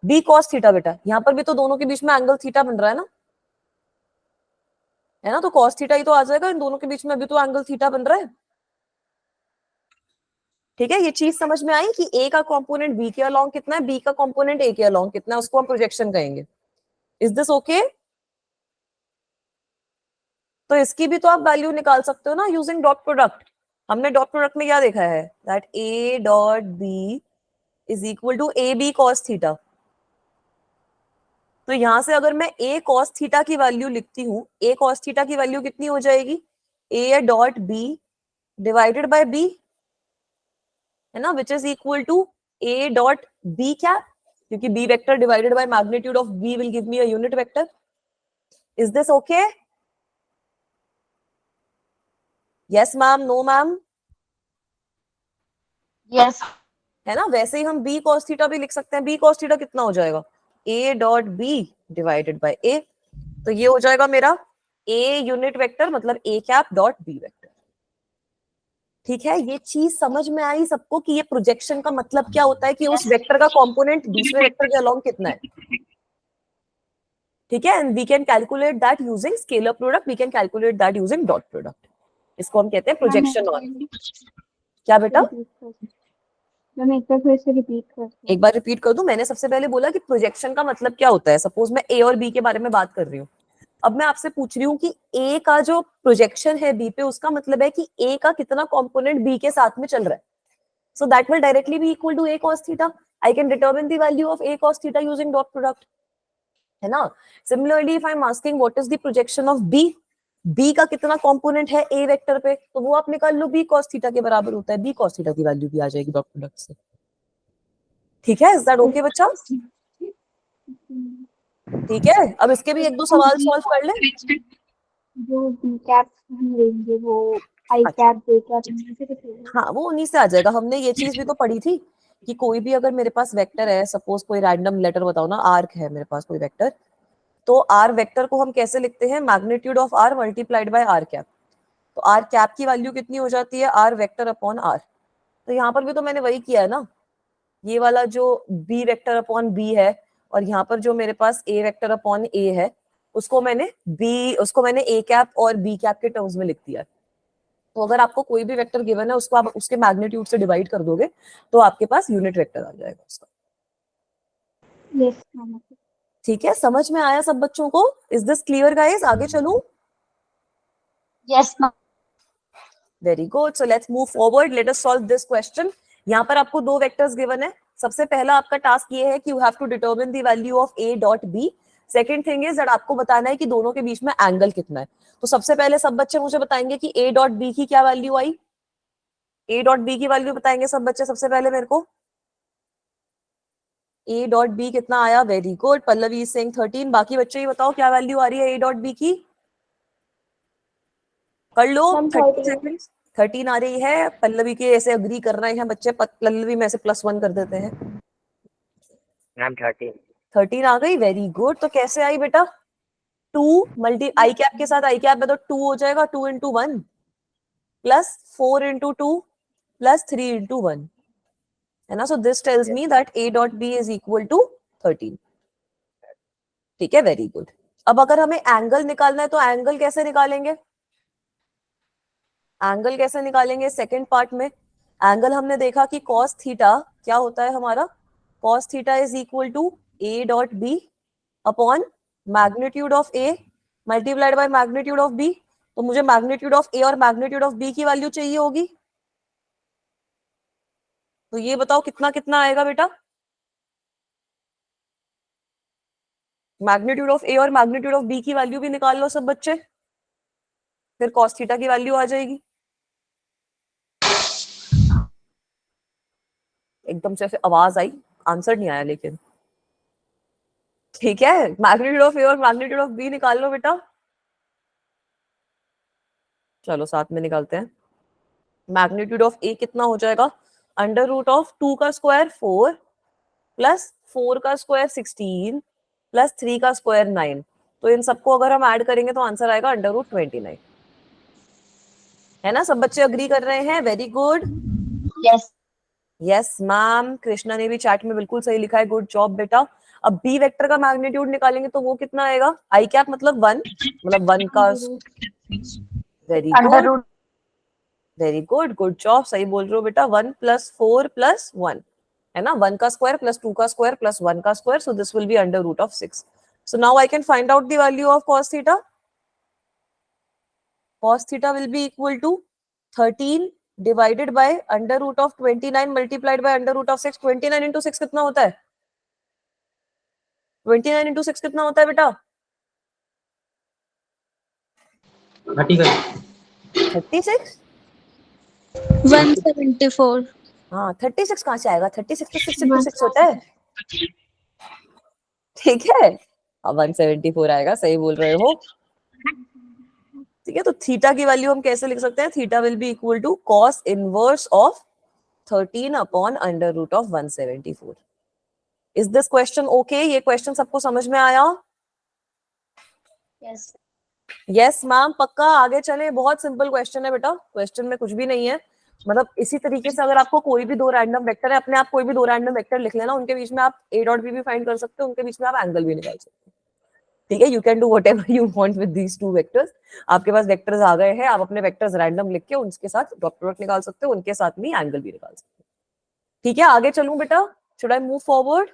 बी cos थीटा बेटा। यहाँ पर भी तो दोनों के बीच में एंगल थीटा बन रहा है ना, तो cos थीटा ही तो आ जाएगा। इन दोनों के बीच में अभी तो एंगल थीटा बन रहा है। ठीक है, ये चीज समझ में आई कि ए का कंपोनेंट बी के अलोंग कितना है, बी का कंपोनेंट ए के अलोंग कितना है, उसको हम प्रोजेक्शन कहेंगे। Is this okay? तो इसकी भी तो आप वैल्यू निकाल सकते हो ना यूजिंग डॉट प्रोडक्ट। हमने डॉट प्रोडक्ट में क्या देखा है, that A dot B is equal to A B cos theta. तो यहां से अगर मैं a cos थीटा की वैल्यू लिखती हूँ, a cos थीटा की वैल्यू कितनी हो जाएगी, a dot b divided by b, है ना, which is equal to a dot b क्या, क्योंकि b vector divided by magnitude of b will give me a unit vector. Is this okay? Yes ma'am, no ma'am? Yes है ना? वैसे ही हम b cos theta भी लिख सकते हैं। b cos थीटा कितना हो जाएगा, a dot b divided bye a। तो ये हो जाएगा मेरा a यूनिट वेक्टर, मतलब a cap dot b vector. ठीक है, ये चीज समझ में आई सबको कि ये प्रोजेक्शन का मतलब क्या होता है, कि उस वेक्टर का कंपोनेंट दूसरे वेक्टर के अलोंग कितना है। ठीक है, and we can calculate that using scalar product, we can calculate that using dot product. इसको हम कहते हैं प्रोजेक्शन ऑन। क्या बेटा? मैम एक बार फिर से रिपीट कर एक बार रिपीट कर दूं। मैंने सबसे पहले बोला कि प्रोजेक्शन का मतलब क्या होता है। सपोज मैं ए और बी के बारे में बात कर रही हूँ, अब मैं आपसे पूछ रही हूँ कि ए का जो प्रोजेक्शन है बी पे, उसका मतलब है कि ए का कितना कंपोनेंट बी के साथ में चल रहा है। So that will directly be equal to a cos theta. I can determine the value of a cos theta using dot product. है ना? Similarly, if I'm asking what is the projection of b, b का कितना component है a vector पे, तो वो आप निकाल लो, b cos थीटा के बराबर होता है। b cos थीटा की वैल्यू भी आ जाएगी डॉट प्रोडक्ट से। ठीक है, इज दैट ओके बच्चा? ठीक है, अब इसके भी एक दो सवाल सॉल्व कर ले। जो बी कैप हम लेंगे वो आई कैप जे कैप इनमें से कुछ होगा। हाँ, वो उन्हीं से आ जाएगा। हमने ये चीज भी तो पढ़ी थी कि कोई भी अगर मेरे पास वेक्टर है, सपोज कोई रैंडम लेटर बताओ ना, आर्क है मेरे पास कोई वेक्टर, तो आर वेक्टर को हम कैसे लिखते हैं, magnitude of R multiplied by R cap. तो आर कैप की वैल्यू कितनी हो जाती है, आर वेक्टर अपॉन आर। तो यहाँ पर भी तो मैंने वही किया है ना, ये वाला जो बी वेक्टर अपॉन बी है, और यहाँ पर जो मेरे पास ए वेक्टर अपॉन ए है, उसको मैंने ए कैप और बी कैप के टर्म्स में लिख दिया। तो अगर आपको कोई भी वेक्टर गिवन है, उसको आप उसके मैग्नीट्यूड से डिवाइड कर दोगे तो आपके पास यूनिट वेक्टर आ जाएगा उसका। Yes ma'am. ठीक है, समझ में आया सब बच्चों को? Is this clear guys? आगे चलूं? Yes very good, so let's move forward, let us solve this question. यहाँ पर आपको दो वेक्टर्स गिवन है। सबसे पहला आपका टास्क ये है कि you have to determine the value of A dot B. Second thing is that आपको बताना है कि दोनों के बीच में एंगल कितना है। तो सबसे पहले सब बच्चे मुझे बताएंगे कि ए डॉट बी की क्या वैल्यू आई। ए डॉट बी की वैल्यू बताएंगे सब बच्चे सबसे पहले मेरे को। ए डॉट बी कितना आया? Very good, Pallavi is saying 13। बाकी बच्चे ही बताओ क्या वैल्यू आ रही है ए डॉट बी की। कर लो, 30 सेकंड्स। 13 आ रही है। पल्लवी के ऐसे अग्री कर रहे हैं बच्चे, पल्लवी में से +1 कर देते हैं। मैम 13। 13 आ गई, वेरी गुड। तो कैसे आई बेटा? 2 मल्टी आई कैप के साथ आई कैप है तो 2 हो जाएगा, 2 into 1 plus 4 into 2 plus 3 into 1, है ना? So this tells me that A dot B is equal to 13। ठीक है, वेरी गुड। अब अगर हमें एंगल निकालना है तो एंगल कैसे निकालेंगे? एंगल कैसे निकालेंगे? सेकंड पार्ट में एंगल हमने देखा कि cos थीटा क्या होता है हमारा, cos theta is equal to a dot B upon magnitude of a multiplied by magnitude of b। तो मुझे मैग्नीट्यूड ऑफ a और मैग्नीट्यूड ऑफ b की वैल्यू चाहिए होगी। तो ये बताओ कितना कितना आएगा बेटा? मैग्नीट्यूड ऑफ a और मैग्नीट्यूड ऑफ b की वैल्यू भी निकाल लो सब बच्चे, फिर cos थीटा की वैल्यू आ जाएगी। एकदम से ऐसे आवाज आई, आंसर नहीं आया लेकिन। ठीक है, मैग्नीट्यूड ऑफ ए और मैग्नीट्यूड ऑफ बी निकाल लो बेटा। चलो साथ में निकालते हैं। मैग्नीट्यूड ऑफ ए कितना हो जाएगा, अंडर रूट ऑफ 2 का स्क्वायर 4 प्लस 4 का स्क्वायर 16 प्लस 3 का स्क्वायर 9। तो इन सबको अगर हम ऐड करेंगे तो आंसर आएगा अंडर रूट 29। है ना, सब बच्चे अग्री कर रहे हैं? Very good. Yes yes ma'am, Krishna ने भी चैट में बिल्कुल सही लिखा है, गुड जॉब बेटा। अब बी वेक्टर का मैग्नीट्यूड निकालेंगे तो वो कितना आएगा, आई कैप मतलब 1, मतलब 1 का। Very under good, root very good, good job, सही बोल रहे हो बेटा। 1 + 4 + 1 है ना, 1 का स्क्वायर प्लस 2 का स्क्वायर प्लस 1 का square, so this will be under root of 6। So now I can find out the value of cos theta. cos theta will be equal to 13 divided by under root of 29 multiplied by under root of 6। 29 into 6 कितना होता है, 29 into 6 कितना होता है बेटा, 36। 174. हाँ 36 कहाँ से आएगा, 36 तो 6 इंटू 6 होता है। ठीक है, अब 174 आएगा, सही बोल रहे हो। ठीक है, तो थीटा की वैल्यू हम कैसे लिख सकते हैं, theta will be equal to cos inverse of 13 upon under root of 174। Is this question okay? ये क्वेश्चन सबको समझ में आया? यस यस मैम, पक्का। आगे चले, बहुत सिंपल क्वेश्चन है बेटा, क्वेश्चन में कुछ भी नहीं है। मतलब इसी तरीके से अगर आपको कोई भी दो रैंडम वेक्टर है, अपने आप कोई भी दो रैंडम वेक्टर लिख लेना, उनके बीच में आप a डॉट b भी फाइंड कर सकते हो, उनके बीच में आप एंगल भी निकाल सकते हो। ठीक है, you can do whatever you want with these two vectors. आपके पास वेक्टर्स आ गए हैं, आप अपने वेक्टर्स रैंडम लिख के उनके साथ डॉट प्रोडक्ट निकाल सकते हो, उनके साथ में एंगल भी निकाल सकते हो। ठीक है, आगे चलूं बेटा, should I move forward?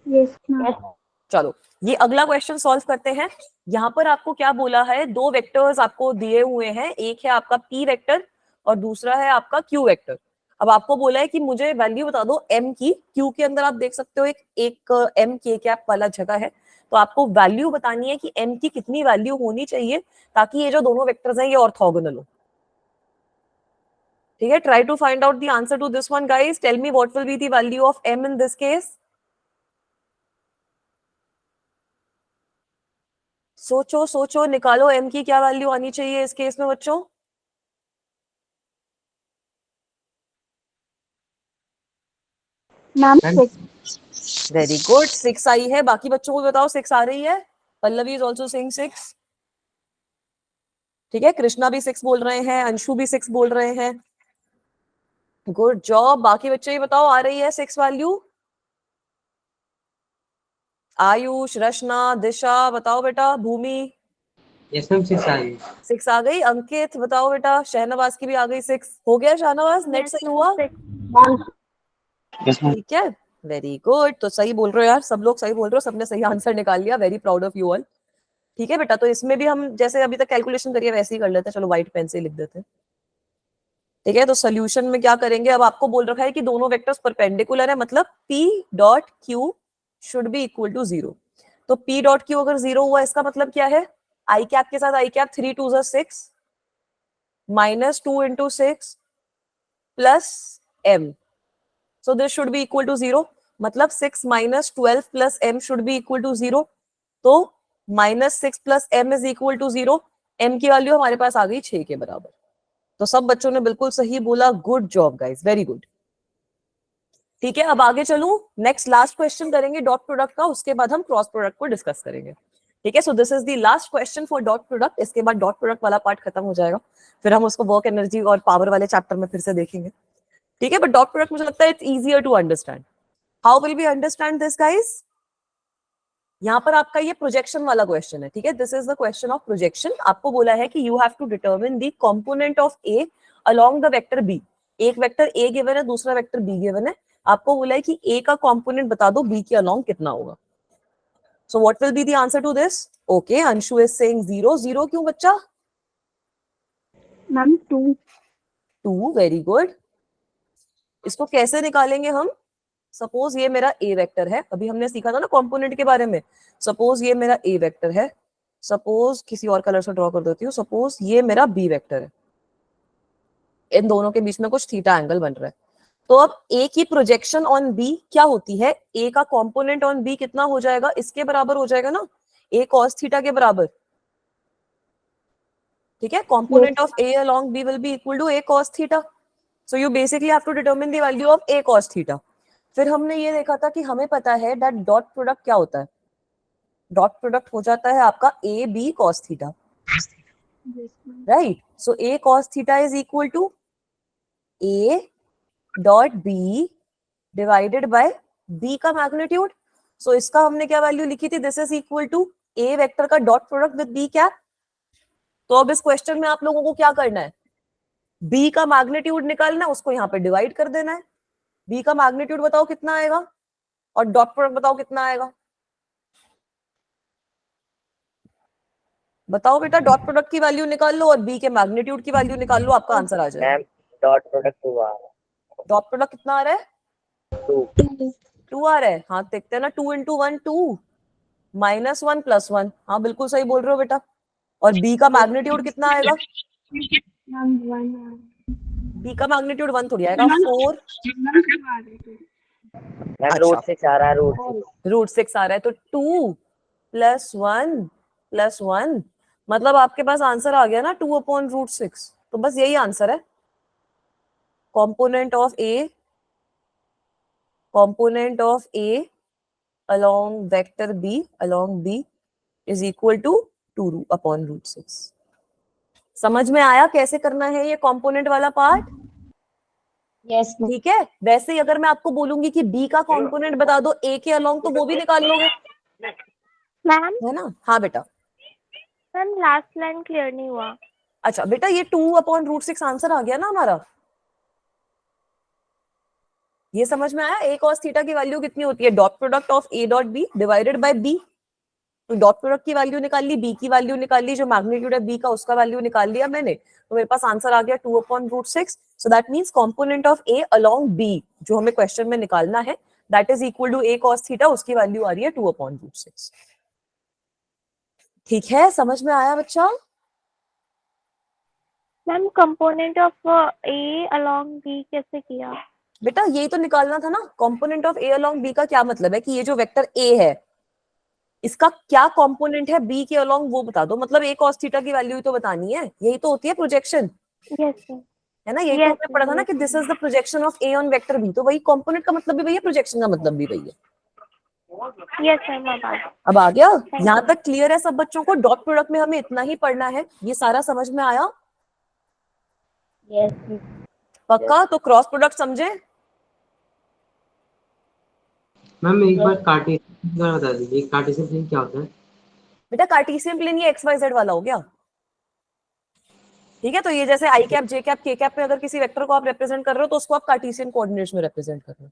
Yes ma'am. चलो ये अगला क्वेश्चन सॉल्व करते हैं। यहाँ पर आपको क्या बोला है, दो वेक्टर्स आपको दिए हुए हैं, एक है आपका p वेक्टर और दूसरा है आपका q वेक्टर। अब आपको बोला है कि मुझे वैल्यू बता दो m की। q के अंदर आप देख सकते हो एक m k कैप वाला जगह है, तो आपको वैल्यू बतानी है कि m की कितनी वैल्यू होनी चाहिए ताकि ये जो दोनों वेक्टर्स हैं ये ऑर्थोगोनल हो। ठीक है, try to find out the answer to this one guys. Tell me what will be the value of m in this case. सोचो सोचो, निकालो m की क्या वैल्यू आनी चाहिए इस केस में बच्चों। मैम 6। वेरी गुड, 6 आई है। बाकी बच्चों को बताओ 6 आ रही है? Pallavi is also saying 6। ठीक है, कृष्णा भी 6 बोल रहे हैं, अंशु भी 6 बोल रहे हैं। Good job. बाकी बच्चे ही बताओ, आ रही है 6 वैल्यू? आयुष, रचना, दिशा बताओ बेटा, भूमि। यस मैम 6 आ रही है। 6 आ गई। अंकित बताओ बेटा, शहनवाज की भी आ गई 6। हो गया शहनवाज, नेट सही हुआ? ठीक है, वेरी गुड। तो सही बोल रहे हो यार, सब लोग सही बोल रहे हो, सबने सही आंसर निकाल लिया, very proud of you all. ठीक है बेटा, तो इसमें भी हम जैसे अभी तक कैलकुलेशन करिए वैसे ही कर लेते हैं। चलो व्हाइट पेन से लिख देते हैं। ठीक है, तो सोल्यूशन में क्या करेंगे, अब आपको बोल रखा है कि दोनों वेक्टर्स परपेंडिकुलर है, मतलब p dot q should be equal to 0। तो p डॉट q अगर 0 हुआ, इसका मतलब क्या है, आई कैप के साथ i cap, 3 2 6 minus 2 into 6 plus m, so this should be equal to 0। मतलब 6 minus 12 plus m should be equal to 0। तो -6 plus m is equal to 0। m की वैल्यू हमारे पास आ गई 6 के बराबर। तो सब बच्चों ने बिल्कुल सही बोला, good job guys, very good. ठीक है, अब आगे चलूं, नेक्स्ट लास्ट क्वेश्चन करेंगे डॉट प्रोडक्ट का, उसके बाद हम क्रॉस प्रोडक्ट को डिस्कस करेंगे। ठीक है, सो this is the last question for dot product. इसके बाद डॉट प्रोडक्ट वाला पार्ट खत्म हो जाएगा, फिर हम उसको वर्क एनर्जी और पावर वाले चैप्टर में फिर से देखेंगे। ठीक है, बट डॉट प्रोडक्ट मुझे लगता है it's easier to understand. How will we understand this guys? यहाँ पर आपका ये प्रोजेक्शन वाला क्वेश्चन है। ठीक है, this is the question of projection. आपको बोला है कि you have to determine the component of A along the vector B. एक वेक्टर ए गिवन है, दूसरा वेक्टर बी गिवन है। आपको बोला है कि ए का कंपोनेंट बता दो, बी के अलोंग कितना होगा। So what will be the answer to this? Okay, Anshu is saying 0। 0 क्यों बच्चा? मैम 2। 2, very good. इसको कैसे निकालेंगे हम? सपोज ये मेरा ए वेक्टर है, अभी हमने सीखा था ना कंपोनेंट के बारे में। सपोज ये मेरा ए वेक्टर है, सपोज किसी और कलर से ड्रॉ कर देती हूँ, सपोज ये मेरा बी वेक्टर है, इन दोनों के बीच में कुछ थीटा एंगल बन रहा है। तो अब ए की प्रोजेक्शन ऑन बी क्या होती है, ए का कॉम्पोनेंट ऑन बी कितना हो जाएगा, इसके बराबर हो जाएगा ना, ए कॉस थीटा के बराबर। ठीक है, component of A along B will be equal to A cos theta. So you basically have to determine the value of A cos theta. फिर हमने ये देखा था कि हमें पता है दैट डॉट प्रोडक्ट क्या होता है, डॉट प्रोडक्ट हो जाता है आपका A B cos theta, right. So A cos theta is equal to A dot B divided by B का मैग्नीट्यूड। सो इसका हमने क्या वैल्यू लिखी थी, this is equal to A vector का dot product with B cap. तो अब इस क्वेश्चन में आप लोगों को क्या करना है, बी का मैग्नीट्यूड निकालना है, उसको यहाँ पे डिवाइड कर देना है। बी का मैग्नीट्यूड बताओ कितना आएगा और डॉट प्रोडक्ट बताओ कितना आएगा, बताओ बेटा। डॉट प्रोडक्ट की वैल्यू निकाल लो और बी के मैग्नीट्यूड की वैल्यू निकाल लो, आपका आंसर आ जाएगा। मैम डॉट प्रोडक्ट 2 आ रहा डॉट प्रोडक्ट कितना आ रहा है, है 2 2 आ रहा है। हाँ देखते हैं ना, 2 इंटू 1 2 माइनस 1 प्लस 1। हाँ बिल्कुल सही बोल रहे हो बेटा। और बी का मैग्नीट्यूड कितना आएगा, मैम 1 बी का मैग्नीट्यूड 1 थोड़ी आएगा, 4। मैम रूट 6 आ रहा है, रूट 6 आ रहा है, तो 2 प्लस 1 प्लस 1 मतलब आपके पास आंसर आ गया ना 2 अपॉन रूट 6। तो बस यही आंसर है, component of A along vector B along B is equal to 2 upon root 6। समझ में आया कैसे करना है ये कंपोनेंट वाला पार्ट? यस ठीक है। वैसे ही अगर मैं आपको बोलूंगी कि B का कंपोनेंट बता दो A के अलोंग, तो वो भी निकाल लोगे, मैम है ना? हाँ बेटा। मैम लास्ट लाइन क्लियर नहीं हुआ। अच्छा बेटा, ये 2 अपॉन रूट 6 आंसर आ गया ना हमारा, ये समझ में आया? ए कॉस थीटा की वैल्यू कितनी होती है, dot product of A dot B divided by B. तो डॉट प्रोडक्ट की वैल्यू निकाल ली, बी की वैल्यू निकाल ली, जो मैग्नीट्यूड है बी का उसका वैल्यू निकाल लिया मैंने, तो मेरे पास आंसर आ गया 2 upon root 6। So that means component of A along B जो हमें क्वेश्चन में निकालना है, that is equal to A cos theta, उसकी वैल्यू आ रही है 2 अपॉन रूट 6। ठीक है, समझ में आया बच्चा? Ma'am component of A along B कैसे किया? बेटा यही तो निकालना था ना, component of A along B का क्या मतलब है कि ये जो वेक्टर ए है इसका क्या कंपोनेंट है बी के अलोंग, वो बता दो। मतलब ए कॉस थीटा की वैल्यू तो बतानी है, यही तो होती है प्रोजेक्शन, यस सर। है ना? यही तो हमने पढ़ा था ना कि this is the projection of A on vector B. तो वही कंपोनेंट का मतलब भी वही है, प्रोजेक्शन का मतलब भी वही है। Yes sir. अब आ गया? यहाँ तक क्लियर है सब बच्चों को? डॉट प्रोडक्ट में हमें इतना ही पढ़ना है, ये सारा समझ में आया? यस पक्का? तो क्रॉस प्रोडक्ट समझे? मैम एक बार कार्टेशियन बता दीजिए, कार्टेशियन प्लेन क्या होता है? बेटा कार्टेशियन प्लेन ये एक्स वाई जेड वाला हो गया। ठीक है, तो ये जैसे आई कैप जे कैप के कैप में अगर किसी वेक्टर को आप रिप्रेजेंट कर रहे हो तो उसको आप कार्टेशियन कोऑर्डिनेट्स में रिप्रेजेंट कर रहे हो।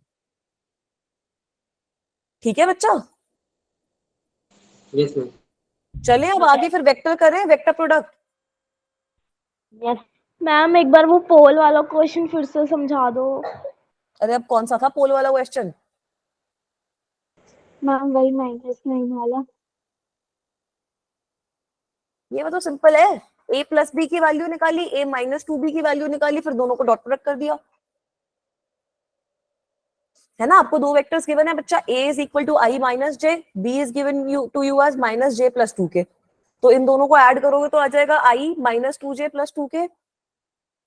ठीक है बच्चा? Yes ma'am. चले अब आगे फिर वेक्टर करें, वेक्टर प्रोडक्ट। यस मैम एक बार वो पोल वाला क्वेश्चन फिर से समझा दो। अरे अब कौन सा था पोल वाला क्वेश्चन? मैम वही -9 वाला। ये मतलब सिंपल है, a प्लस बी की वैल्यू निकाली, a माइनस 2b की वैल्यू निकाली, फिर दोनों को डॉट प्रोडक्ट कर दिया, है ना? आपको दो वेक्टर्स गिवन है बच्चा, a is equal to i minus j, b is given you to you as minus j plus 2k। तो इन दोनों को ऐड करोगे तो आ जाएगा i minus 2j plus 2k,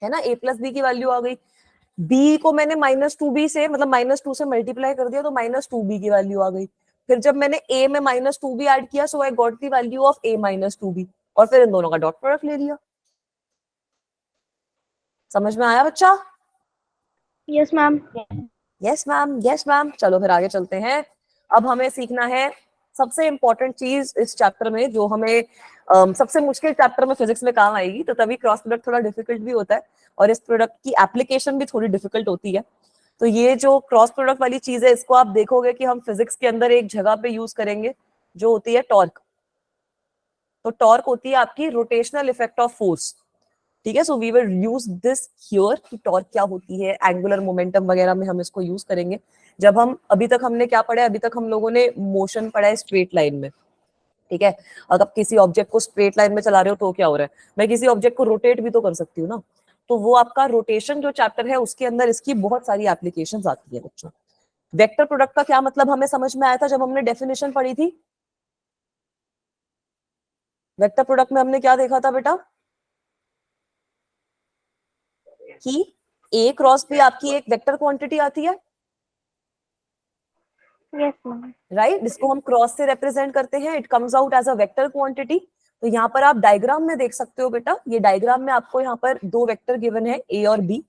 है ना? a प्लस बी की वैल्यू आ गई। b को मैंने माइनस 2b से मतलब माइनस 2 से मल्टीप्लाई कर दिया तो माइनस 2b की वैल्यू आ गई। फिर जब मैंने a में माइनस 2b ऐड किया, so I got the value of a minus 2b, और फिर इन दोनों का डॉट प्रोडक्ट ले लिया। समझ में आया बच्चा? Yes ma'am. Yes ma'am, yes ma'am. चलो फिर आगे चलते हैं। अब हमें सीखना है सबसे इंपॉर्टेंट चीज इस चैप्टर में, जो हमें सबसे मुश्किल चैप्टर में फिजिक्स में काम आएगी, तो तभी क्रॉस प्रोडक्ट थोड़ा डिफिकल्ट भी होता है और इस प्रोडक्ट की एप्लीकेशन भी थोड़ी डिफिकल्ट होती है। तो ये जो क्रॉस प्रोडक्ट वाली चीज है, इसको आप देखोगे कि हम फिजिक्स के अंदर एक जगह पे यूज करेंगे जो होती है टॉर्क। तो टॉर्क होती है आपकी रोटेशनल इफेक्ट ऑफ फोर्स। ठीक है, so we will use this here कि टॉर्क क्या होती है, एंगुलर मोमेंटम वगैरह में हम इसको यूज करेंगे। जब हम अभी तक हमने क्या पढ़ा है, अभी तक हम लोगों ने मोशन पढ़ा है स्ट्रेट लाइन में। ठीक है, अगर आप किसी ऑब्जेक्ट को स्ट्रेट लाइन में चला रहे हो तो क्या हो रहा है, मैं किसी ऑब्जेक्ट को रोटेट भी तो कर सकती हूँ ना। तो वो आपका रोटेशन जो चैप्टर है उसके अंदर इसकी बहुत सारी एप्लीकेशंस आती है बच्चों। वेक्टर प्रोडक्ट का क्या मतलब हमें समझ में आया था जब हमने डेफिनेशन पढ़ी थी? वेक्टर प्रोडक्ट में हमने क्या देखा था बेटा? कि ए क्रॉस बी आपकी एक वेक्टर क्वांटिटी आती है, यस मैम। राइट, जिसको हम क्रॉस से रिप्रेजेंट करते हैं, it comes out as a vector quantity. तो यहाँ पर आप डायग्राम में देख सकते हो बेटा, ये डायग्राम में आपको यहाँ पर दो वेक्टर गिवन है ए और बी।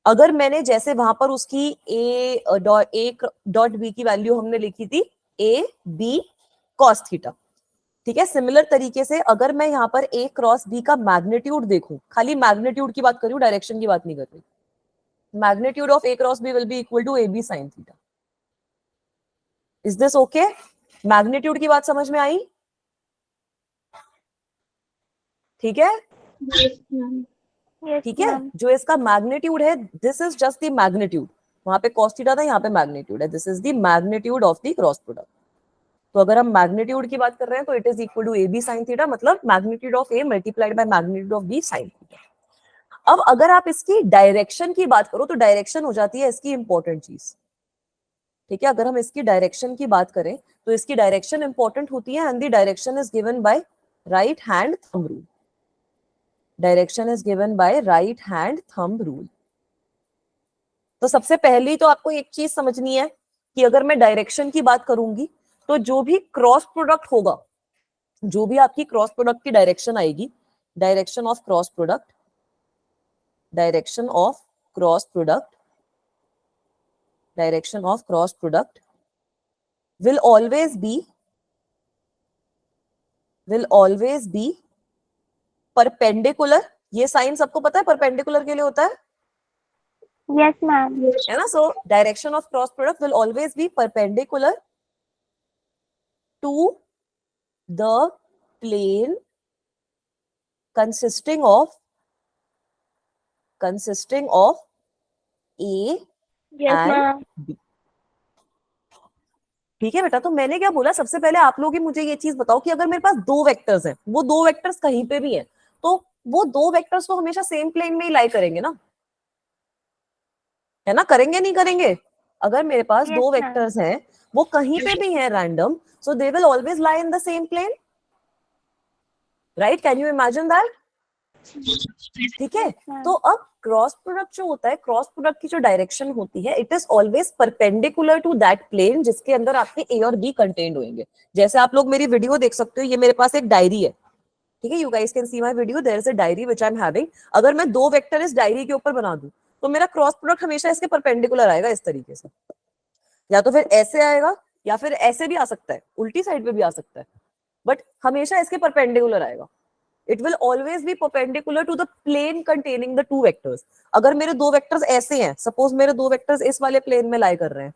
अगर मैंने जैसे वहां पर उसकी ए डॉट बी की वैल्यू हमने लिखी थी ए बी कॉस थीटा, ठीक है, सिमिलर तरीके से अगर मैं यहाँ पर ए क्रॉस बी का मैग्नीट्यूड देखूं, खाली मैग्नीट्यूड की बात कर रही हूँ, डायरेक्शन की बात नहीं कर रही, magnitude of A cross B will be equal to A B sine theta. Is this okay? Magnitude की बात समझ में आई? ठीक है, Yes, ma'am. यस ठीक है, मैम। जो इसका मैग्नीट्यूड है, this is just the magnitude, वहां पे cos थीटा था, यहाँ पे मैग्नीट्यूड है, this is the magnitude of the cross product. तो अगर हम मैग्नीट्यूड की बात कर रहे हैं तो it is equal to A B sine theta, मतलब magnitude of A multiplied by magnitude of B sine theta. अब अगर आप इसकी डायरेक्शन की बात करो तो डायरेक्शन हो जाती है इसकी इंपॉर्टेंट चीज, ठीक है। अगर हम इसकी डायरेक्शन की बात करें तो इसकी डायरेक्शन इंपॉर्टेंट होती है, and the direction is given by right hand thumb rule. Direction is given by right hand thumb rule. तो सबसे पहले तो आपको एक चीज समझनी है कि अगर मैं डायरेक्शन की बात करूंगी तो जो भी क्रॉस प्रोडक्ट होगा, जो भी आपकी क्रॉस प्रोडक्ट की डायरेक्शन आएगी, direction of cross product, direction of cross product, direction of cross product will always be perpendicular। ये साइन सबको पता है परपेंडिकुलर के लिए होता है, यस मैम। है ना। So direction of cross product will always be perpendicular to the plane consisting of A yes and ma'am. B। ठीक है बेटा, तो मैंने क्या बोला, सबसे पहले आप लोग ही मुझे ये चीज बताओ कि अगर मेरे पास दो वेक्टर्स हैं, वो दो वेक्टर्स कहीं पे भी हैं, तो वो दो वेक्टर्स तो हमेशा सेम प्लेन में ही लाई करेंगे ना, है ना, करेंगे नहीं करेंगे? अगर मेरे पास Yes, दो ma'am. वेक्टर्स हैं, वो कहीं पे भी हैं random, so they will always lie in the same plane, right? Can you imagine that? ठीक है, तो अब क्रॉस प्रोडक्ट जो होता है, क्रॉस प्रोडक्ट की जो डायरेक्शन होती है, it is always perpendicular to that plane जिसके अंदर आपके ए और बी कंटेन्ड होंगे। जैसे आप लोग मेरी वीडियो देख सकते हो, ये मेरे पास एक डायरी है, ठीक है, you guys can see my video, there is a diary which I am having. अगर मैं दो वेक्टर इस डायरी के ऊपर बना दूं तो मेरा क्रॉस प्रोडक्ट हमेशा इसके परपेंडिकुलर आएगा, इस तरीके से, या तो फिर ऐसे आएगा या फिर ऐसे भी आ सकता है, उल्टी साइड पे भी आ सकता है, बट हमेशा इसके परपेंडिकुलर आएगा। It will always be perpendicular to the plane containing the two vectors। अगर मेरे दो वेक्टर्स ऐसे हैं, सपोज मेरे दो वेक्टर्स इस वाले प्लेन में लाई कर रहे हैं,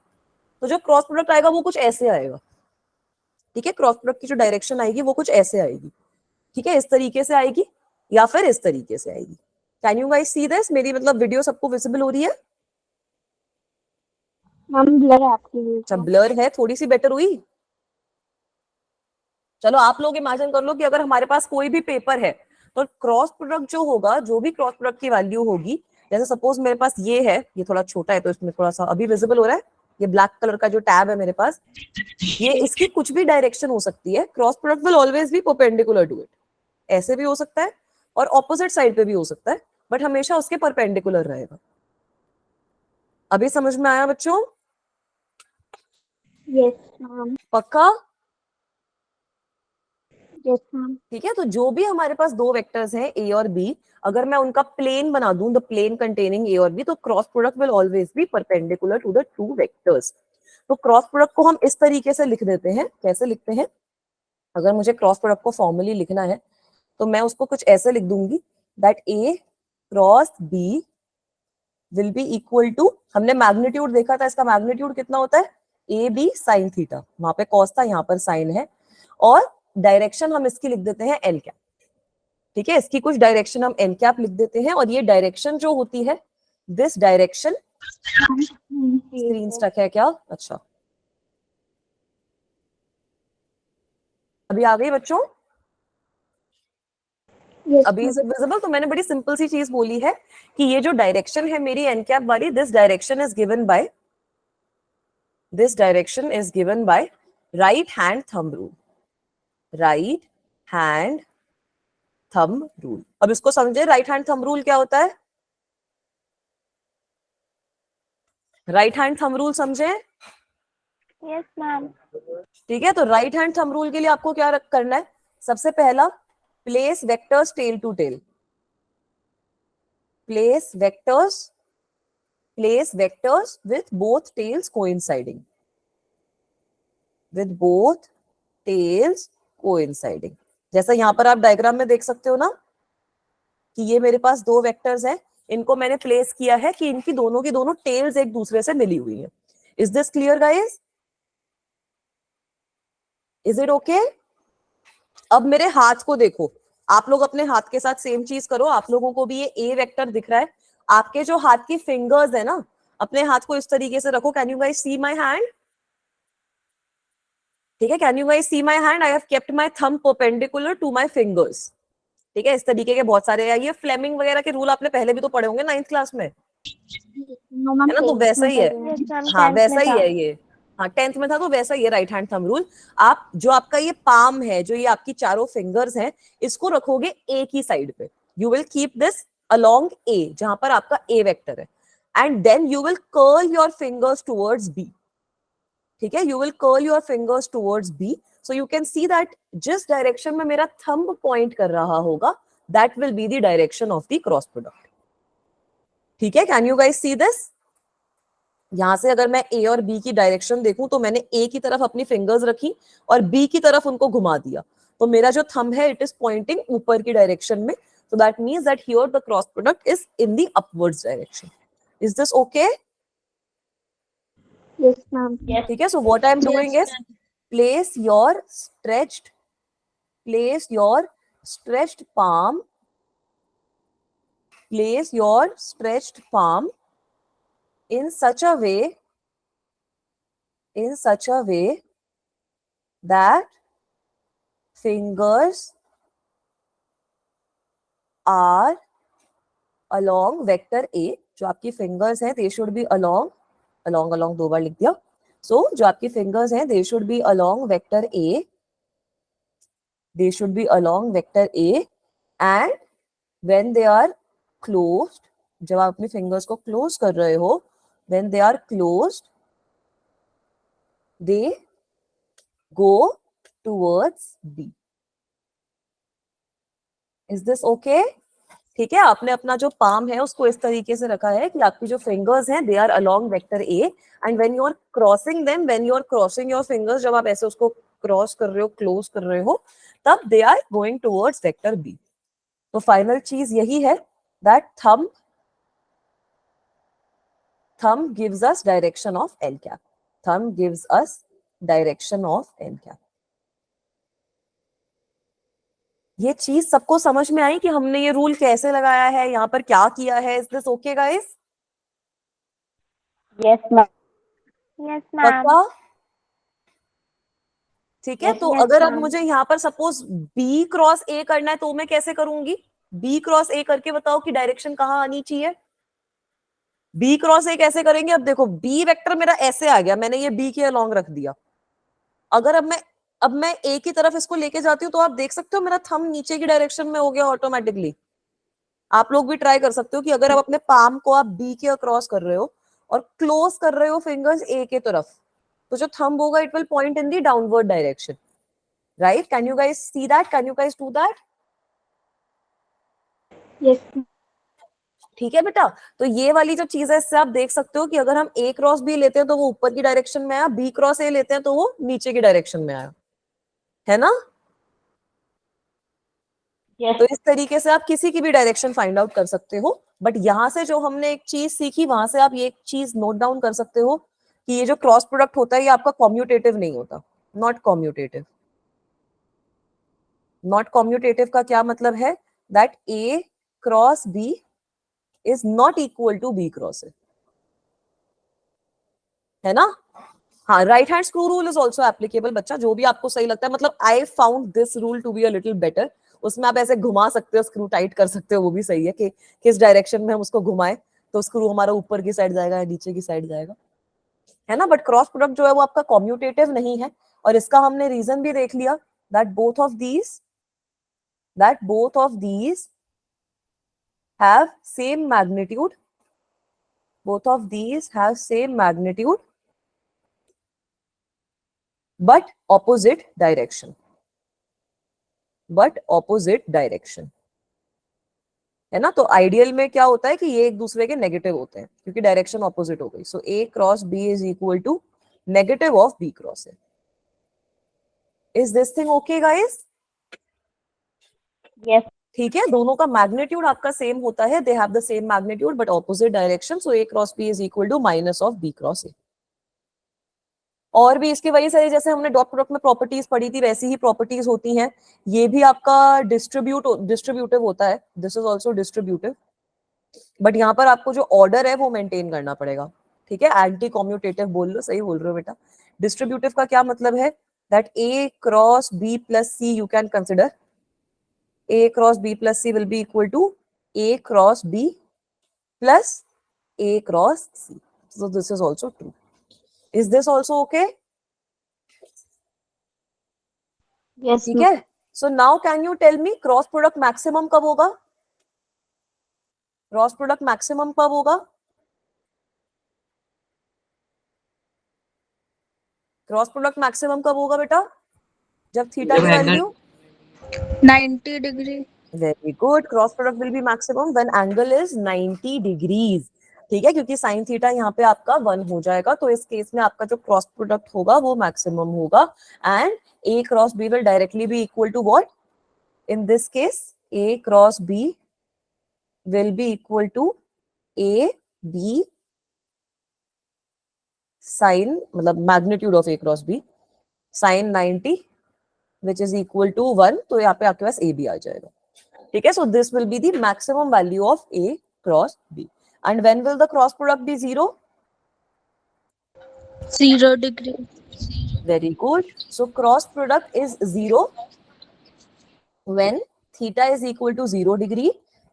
तो जो क्रॉस प्रोडक्ट आएगा वो कुछ ऐसे आएगा, ठीक है। क्रॉस प्रोडक्ट की जो डायरेक्शन आएगी वो कुछ ऐसे आएगी, ठीक है, इस तरीके से आएगी या फिर इस तरीके से आएगी। Can you guys see this? मेरी मतलब वीडियो सबको विजिबल हो रही है? मैम ब्लर है आपकी व्यू अच्छा, तो। ब्लर है, थोड़ी सी बेटर हुई? चलो आप लोग इमेजिन कर लो कि अगर हमारे पास कोई भी पेपर है तो क्रॉस प्रोडक्ट जो होगा, जो भी क्रॉस प्रोडक्ट की वैल्यू होगी, जैसे सपोज मेरे पास ये है, ये थोड़ा छोटा है तो इसमें थोड़ा सा अभी विजिबल हो रहा है, ये ब्लैक कलर का जो टैब है मेरे पास, ये इसकी कुछ भी डायरेक्शन हो सकती है, cross product will always be perpendicular to it. ऐसे भी हो सकता है और ऑपोजिट साइड पे भी हो सकता है, बट हमेशा उसके परपेंडिकुलर रहेगा। अभी समझ में आया बच्चों? Yes ma'am. पक्का? Yes ma'am. ठीक है, तो जो भी हमारे पास दो वेक्टर्स हैं ए और बी, अगर मैं उनका प्लेन बना दूं, द प्लेन कंटेनिंग ए और बी, तो cross product will always be perpendicular to the two vectors. तो क्रॉस प्रोडक्ट को हम इस तरीके से लिख देते हैं, कैसे लिखते हैं? अगर मुझे क्रॉस प्रोडक्ट को फॉर्मली लिखना है तो मैं उसको कुछ ऐसे लिख दूंगी, that A cross B will be equal to, हमने मैग्नीट्यूड देखा था, इसका मैग्नीट्यूड कितना होता है? ए बी साइन थीटा, वहां पे कॉस था, यहाँ पर साइन है, और डायरेक्शन हम इसकी लिख देते हैं एल कैप, ठीक है, इसकी कुछ डायरेक्शन हम एन कैप लिख देते हैं, और ये डायरेक्शन जो होती है, दिस डायरेक्शन, स्क्रीन स्टक है क्या? अच्छा, अभी आ गई बच्चों? Yes, अभी ma'am. Is it visible? तो मैंने बड़ी सिंपल सी चीज बोली है कि ये जो डायरेक्शन है मेरी एन कैप वाली, this direction is given by right hand thumb rule, right hand thumb rule. अब इसको समझे, राइट हैंड थंब रूल क्या होता है? राइट हैंड थंब रूल समझे? Yes, ma'am. ठीक है, तो राइट हैंड थंब रूल के लिए आपको क्या करना है? सबसे पहला, place vectors tail to tail, place vectors with both tails coinciding, with both tails coinciding। जैसा यहां पर आप डायग्राम में देख सकते हो ना कि ये मेरे पास दो वेक्टर्स हैं, इनको मैंने प्लेस किया है कि इनकी दोनों की दोनों टेल्स एक दूसरे से मिली हुई हैं। Is this clear guys? Is it okay? अब मेरे हाथ को देखो, आप लोग अपने हाथ के साथ सेम चीज करो, आप लोगों को भी ये ए वेक्टर दिख रहा है। आपके जो हाथ की फिंगर्स है ना, अपने हाथ को इस तरीके से रखो। Can you guys see my hand? ठीक है, can you guys see my hand? I have kept my thumb perpendicular to my fingers. ठीक है, इस तरीके के बहुत सारे हैं। ये फ्लेमिंग वगैरह के रूल आपने पहले भी तो पढ़े होंगे 9th क्लास में, No, ma'am. है ना? तो tenth वैसा में ही है। पढ़े हैं। Yes, ma'am. हाँ 10th वैसा में ही था. है ये। हाँ 10th में था, तो वैसा ही है राइट हैंड थंब रूल। आप जो आपका ये पाम है, जो ये आपकी चारों फिंगर्स हैं, इसको रखोगे ए की साइड पे। You will keep this along A, जहां पर आपका ए वेक्टर है, and then you will curl your fingers towards B. ठीक है, you will curl your fingers towards B, so you can see that जिस डायरेक्शन में मेरा थंब पॉइंट कर रहा होगा, that will be the direction of the cross product. ठीक है, can you guys see this? यहां से अगर मैं ए और बी की डायरेक्शन देखूं, तो मैंने ए की तरफ अपनी फिंगर्स रखी और बी की तरफ उनको घुमा दिया, तो मेरा जो थंब है इट इज पॉइंटिंग ऊपर की डायरेक्शन में। So that means that here the cross product is in the upwards direction. Is this okay? Yes, ma'am. ठीक है, so what I am doing is place your stretched palm, place your stretched palm in such a way that fingers are along vector A। जो आपकी fingers हैं they should be along दो बार लिख दिया। So जो आपकी फिंगर्स हैं they should be along vector A, and when they are closed, जब आप अपनी फिंगर्स को क्लोज कर रहे हो, when they are closed they go towards B। Is this okay? ठीक है, आपने अपना जो पाम है उसको इस तरीके से रखा है कि आपकी जो फिंगर्स हैं they are along vector A, and when you are crossing them, when you are crossing your fingers, जब आप ऐसे उसको क्रॉस कर रहे हो, क्लोज कर रहे हो, तब they are going towards vector B. तो फाइनल चीज यही है that thumb gives us direction of L cap, thumb gives us direction of L cap. ये चीज सबको समझ में आई कि हमने ये रूल कैसे लगाया है, यहाँ पर क्या किया है? Is this okay guys? Yes, ma'am. Yes, ma'am. पक्का? ठीक है, Yes, तो yes, अगर अब ma'am. मुझे यहाँ पर सपोज बी क्रॉस ए करना है, तो मैं कैसे करूंगी? बी क्रॉस ए करके बताओ कि डायरेक्शन कहाँ आनी चाहिए। बी क्रॉस ए कैसे करेंगे? अब देखो बी वेक्टर मेरा ऐसे आ गया, मैंने ये बी के अलोंग रख दिया। अगर अब मैं ए की तरफ इसको लेके जाती हूँ, तो आप देख सकते हो मेरा थंब नीचे की डायरेक्शन में हो गया ऑटोमेटिकली। आप लोग भी ट्राई कर सकते हो कि अगर आप अपने पाम को आप बी के अक्रॉस कर रहे हो और क्लोज कर रहे हो फिंगर्स ए के तरफ, तो जो थंब होगा it will point in the downward direction, right? Can you guys see that? Can you guys do that? Yes, ठीक है बेटा, तो ये वाली जो चीज है इससे आप देख सकते हो कि अगर हम ए क्रॉस बी लेते हैं तो वो ऊपर की डायरेक्शन में आया, बी क्रॉस ए लेते हैं तो वो नीचे की डायरेक्शन में आया, है ना? Yes. तो इस तरीके से आप किसी की भी डायरेक्शन फाइंड आउट कर सकते हो। बट यहां से जो हमने एक चीज सीखी, वहां से आप ये एक चीज नोट डाउन कर सकते हो कि ये जो क्रॉस प्रोडक्ट होता है ये आपका कॉम्यूटेटिव नहीं होता, नॉट कॉम्यूटेटिव। नॉट कॉम्यूटेटिव का क्या मतलब है? That A cross B is not equal to B cross A, है ना? हाँ, right hand screw rule is also applicable बच्चा, जो भी आपको सही लगता है। मतलब I found this rule to be a little better. उसमें आप ऐसे घुमा सकते हो, स्क्रू टाइट कर सकते हो, वो भी सही है कि किस डायरेक्शन में हम उसको घुमाएं तो स्क्रू हमारा ऊपर की साइड जाएगा या नीचे की साइड जाएगा, है ना। बट क्रॉस प्रोडक्ट जो है वो आपका कॉम्यूटेटिव नहीं है, और इसका हमने रीजन भी देख लिया that both of these have same magnitude, both of these have same magnitude but opposite direction, है ना। तो आइडियल में क्या होता है कि ये एक दूसरे के नेगेटिव होते हैं क्योंकि डायरेक्शन ऑपोजिट हो गई। So A cross B is equal to negative of B cross A। Is this thing okay guys? Yes ठीक है, दोनों का मैग्नीट्यूड आपका सेम होता है, they have the same magnitude but opposite direction. So A cross B is equal to minus of B cross A। और भी इसकी वही सारी, जैसे हमने डॉट प्रोडक्ट में प्रॉपर्टीज पढ़ी थी वैसी ही प्रॉपर्टीज होती हैं। ये भी आपका डिस्ट्रीब्यूटिव होता है, this is also distributive, but यहाँ पर आपको जो ऑर्डर है वो मेंटेन करना पड़ेगा, ठीक है। एंटी कॉम्यूटेटिव बोल लो, सही बोल रहे हो बेटा। डिस्ट्रीब्यूटिव का क्या मतलब है that A cross B plus C you can consider A cross B plus C will be equal to A cross B plus A cross C। So this is also true. Is this also okay? Yes ठीक है। So now can you tell me cross product maximum कब होगा? Cross product maximum कब होगा? Cross product maximum कब होगा बेटा? जब थीटा की value 90 degree. Very good, cross product will be maximum when angle is 90 degrees, ठीक है, क्योंकि साइन थीटा यहाँ पे आपका 1 हो जाएगा। तो इस केस में आपका जो क्रॉस प्रोडक्ट होगा वो मैक्सिमम होगा and A cross B will directly be equal to what? In this case A cross B will be equal to A B sin, मतलब magnitude of A cross B sin 90 which is equal to 1, तो यहाँ पे आपके पास A B आ जाएगा, ठीक है। So this will be the maximum value of A cross B. And when will the cross product be 0? 0 degree. Very good. So cross product is 0 when theta is equal to 0 degree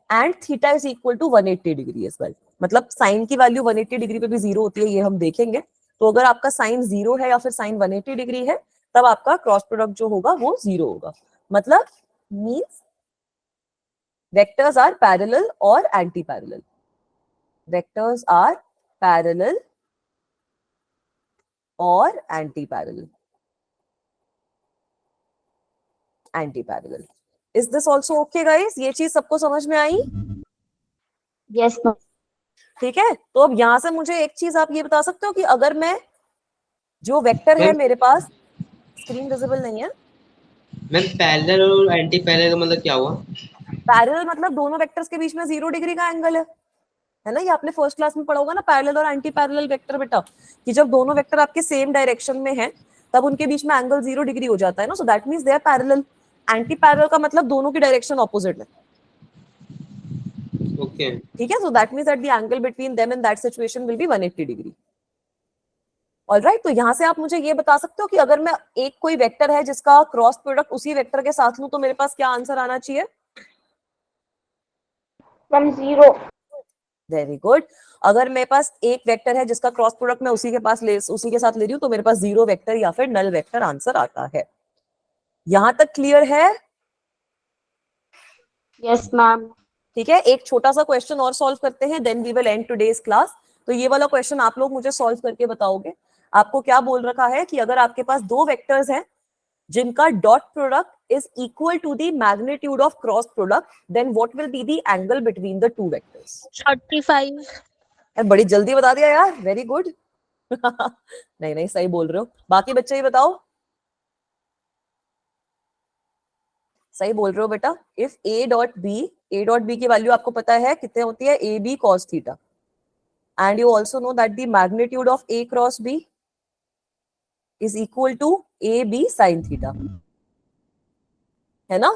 and theta is equal to 180 degree as well. मतलब sign की value 180 degree पे भी 0 होती है, ये हम देखेंगे। तो अगर आपका साइन 0 है या फिर साइन 180 डिग्री है तब आपका क्रॉस प्रोडक्ट जो होगा वो 0 होगा। मतलब मींस वेक्टर्स आर पैरेलल और anti parallel, vectors are parallel और anti parallel, anti parallel. Is this also okay guys? ये चीज सबको समझ में आई? यस ठीक है। तो अब यहां से मुझे एक चीज आप ये बता सकते हो कि अगर मैं जो वेक्टर है मेरे पास, स्क्रीन विजिबल नहीं है मैम, पैरेलल और एंटी पैरेलल का मतलब क्या हुआ? पैरेलल मतलब दोनों वेक्टर्स के बीच में 0 डिग्री का एंगल है ना। ये आपने फर्स्ट क्लास में पढ़ा होगा ना, पैरेलल और एंटी पैरेलल वेक्टर बेटा, कि जब दोनों वेक्टर आपके सेम डायरेक्शन में हैं तब उनके बीच में एंगल 0 डिग्री हो जाता है ना। So that means they are parallel. Anti parallel का मतलब दोनों की डायरेक्शन ऑपोजिट है, ओके, ठीक है। सो that means that the angle between them in that situation will be 180 degree. Alright, तो यहां से आप मुझे ये बता सकते हो कि अगर मैं एक कोई वेक्टर है जिसका क्रॉस प्रोडक्ट उसी वेक्टर के साथ लूं तो मेरे पास क्या आंसर आना चाहिए? मैम 0। Very good. अगर मेरे पास एक वेक्टर है जिसका क्रॉस प्रोडक्ट मैं उसी के साथ ले रही हूँ तो मेरे पास 0 वेक्टर या फिर नल वेक्टर आंसर आता है। यहां तक क्लियर है? Yes ma'am. ठीक है, एक छोटा सा क्वेश्चन और सॉल्व करते हैं, then we will end today's class. तो ये वाला क्वेश्चन आप लोग मुझे सॉल्व करके बताओगे। आपको क्या बोल रखा है कि अगर आपके पास दो वेक्टर्स हैं जिनका dot product is equal to the magnitude of cross product, then what will be the angle between the two vectors? 35. बड़ी जल्दी बता दिया यार, वेरी गुड। नहीं नहीं, सही बोल रहे हो। बाकी बच्चे ही बताओ, सही बोल रहे हो बेटा। इफ ए डॉट बी की वैल्यू आपको पता है कितने होती है? A B cos theta, and you also know that the magnitude of A cross B is equal to A B sine theta, है ना।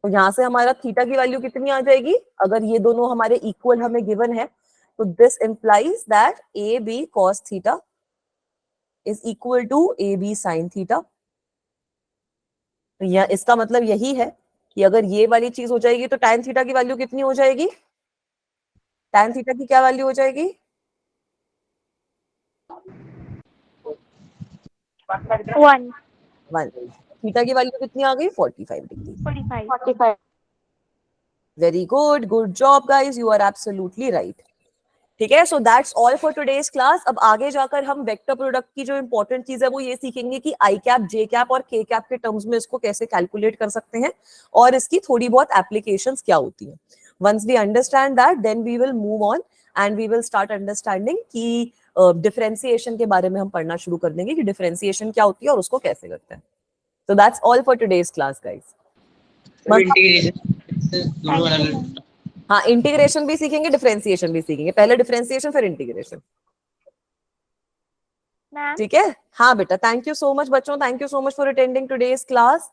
तो यहां से हमारा थीटा की वैल्यू कितनी आ जाएगी? अगर ये दोनों हमारे इक्वल हमें गिवन है तो this implies that A B cos theta is equal to A B sine theta. या इसका मतलब यही है कि अगर ये वाली चीज हो जाएगी तो tan थीटा की वैल्यू कितनी हो जाएगी? tan थीटा की क्या वैल्यू हो जाएगी? 1 1. थीटा की वैल्यू कितनी आ गई? 45 degree. 45 very good, good job guys, you are absolutely right. ठीक है, so that's all for today's class. अब आगे जाकर हम वेक्टर प्रोडक्ट की जो इंपॉर्टेंट चीज है वो ये सीखेंगे कि आई कैप, जे कैप और के कैप के टर्म्स में इसको कैसे कैलकुलेट कर सकते हैं और इसकी थोड़ी बहुत एप्लीकेशंस क्या होती हैं. Once we understand that then we will move on and we will start understanding कि डिफरेंशिएशन के बारे में हम पढ़ना शुरू कर देंगे कि डिफरेंशिएशन क्या होती है और उसको कैसे करते हैं. So that's all for today's class, guys. Integration दोनों अलग. हाँ, इंटीग्रेशन भी सीखेंगे, डिफरेंशिएशन भी सीखेंगे. पहले डिफरेंशिएशन फिर इंटीग्रेशन. मैम ठीक है. हाँ बेटा, थैंक यू सो मच बच्चों, thank you so much for attending today's class.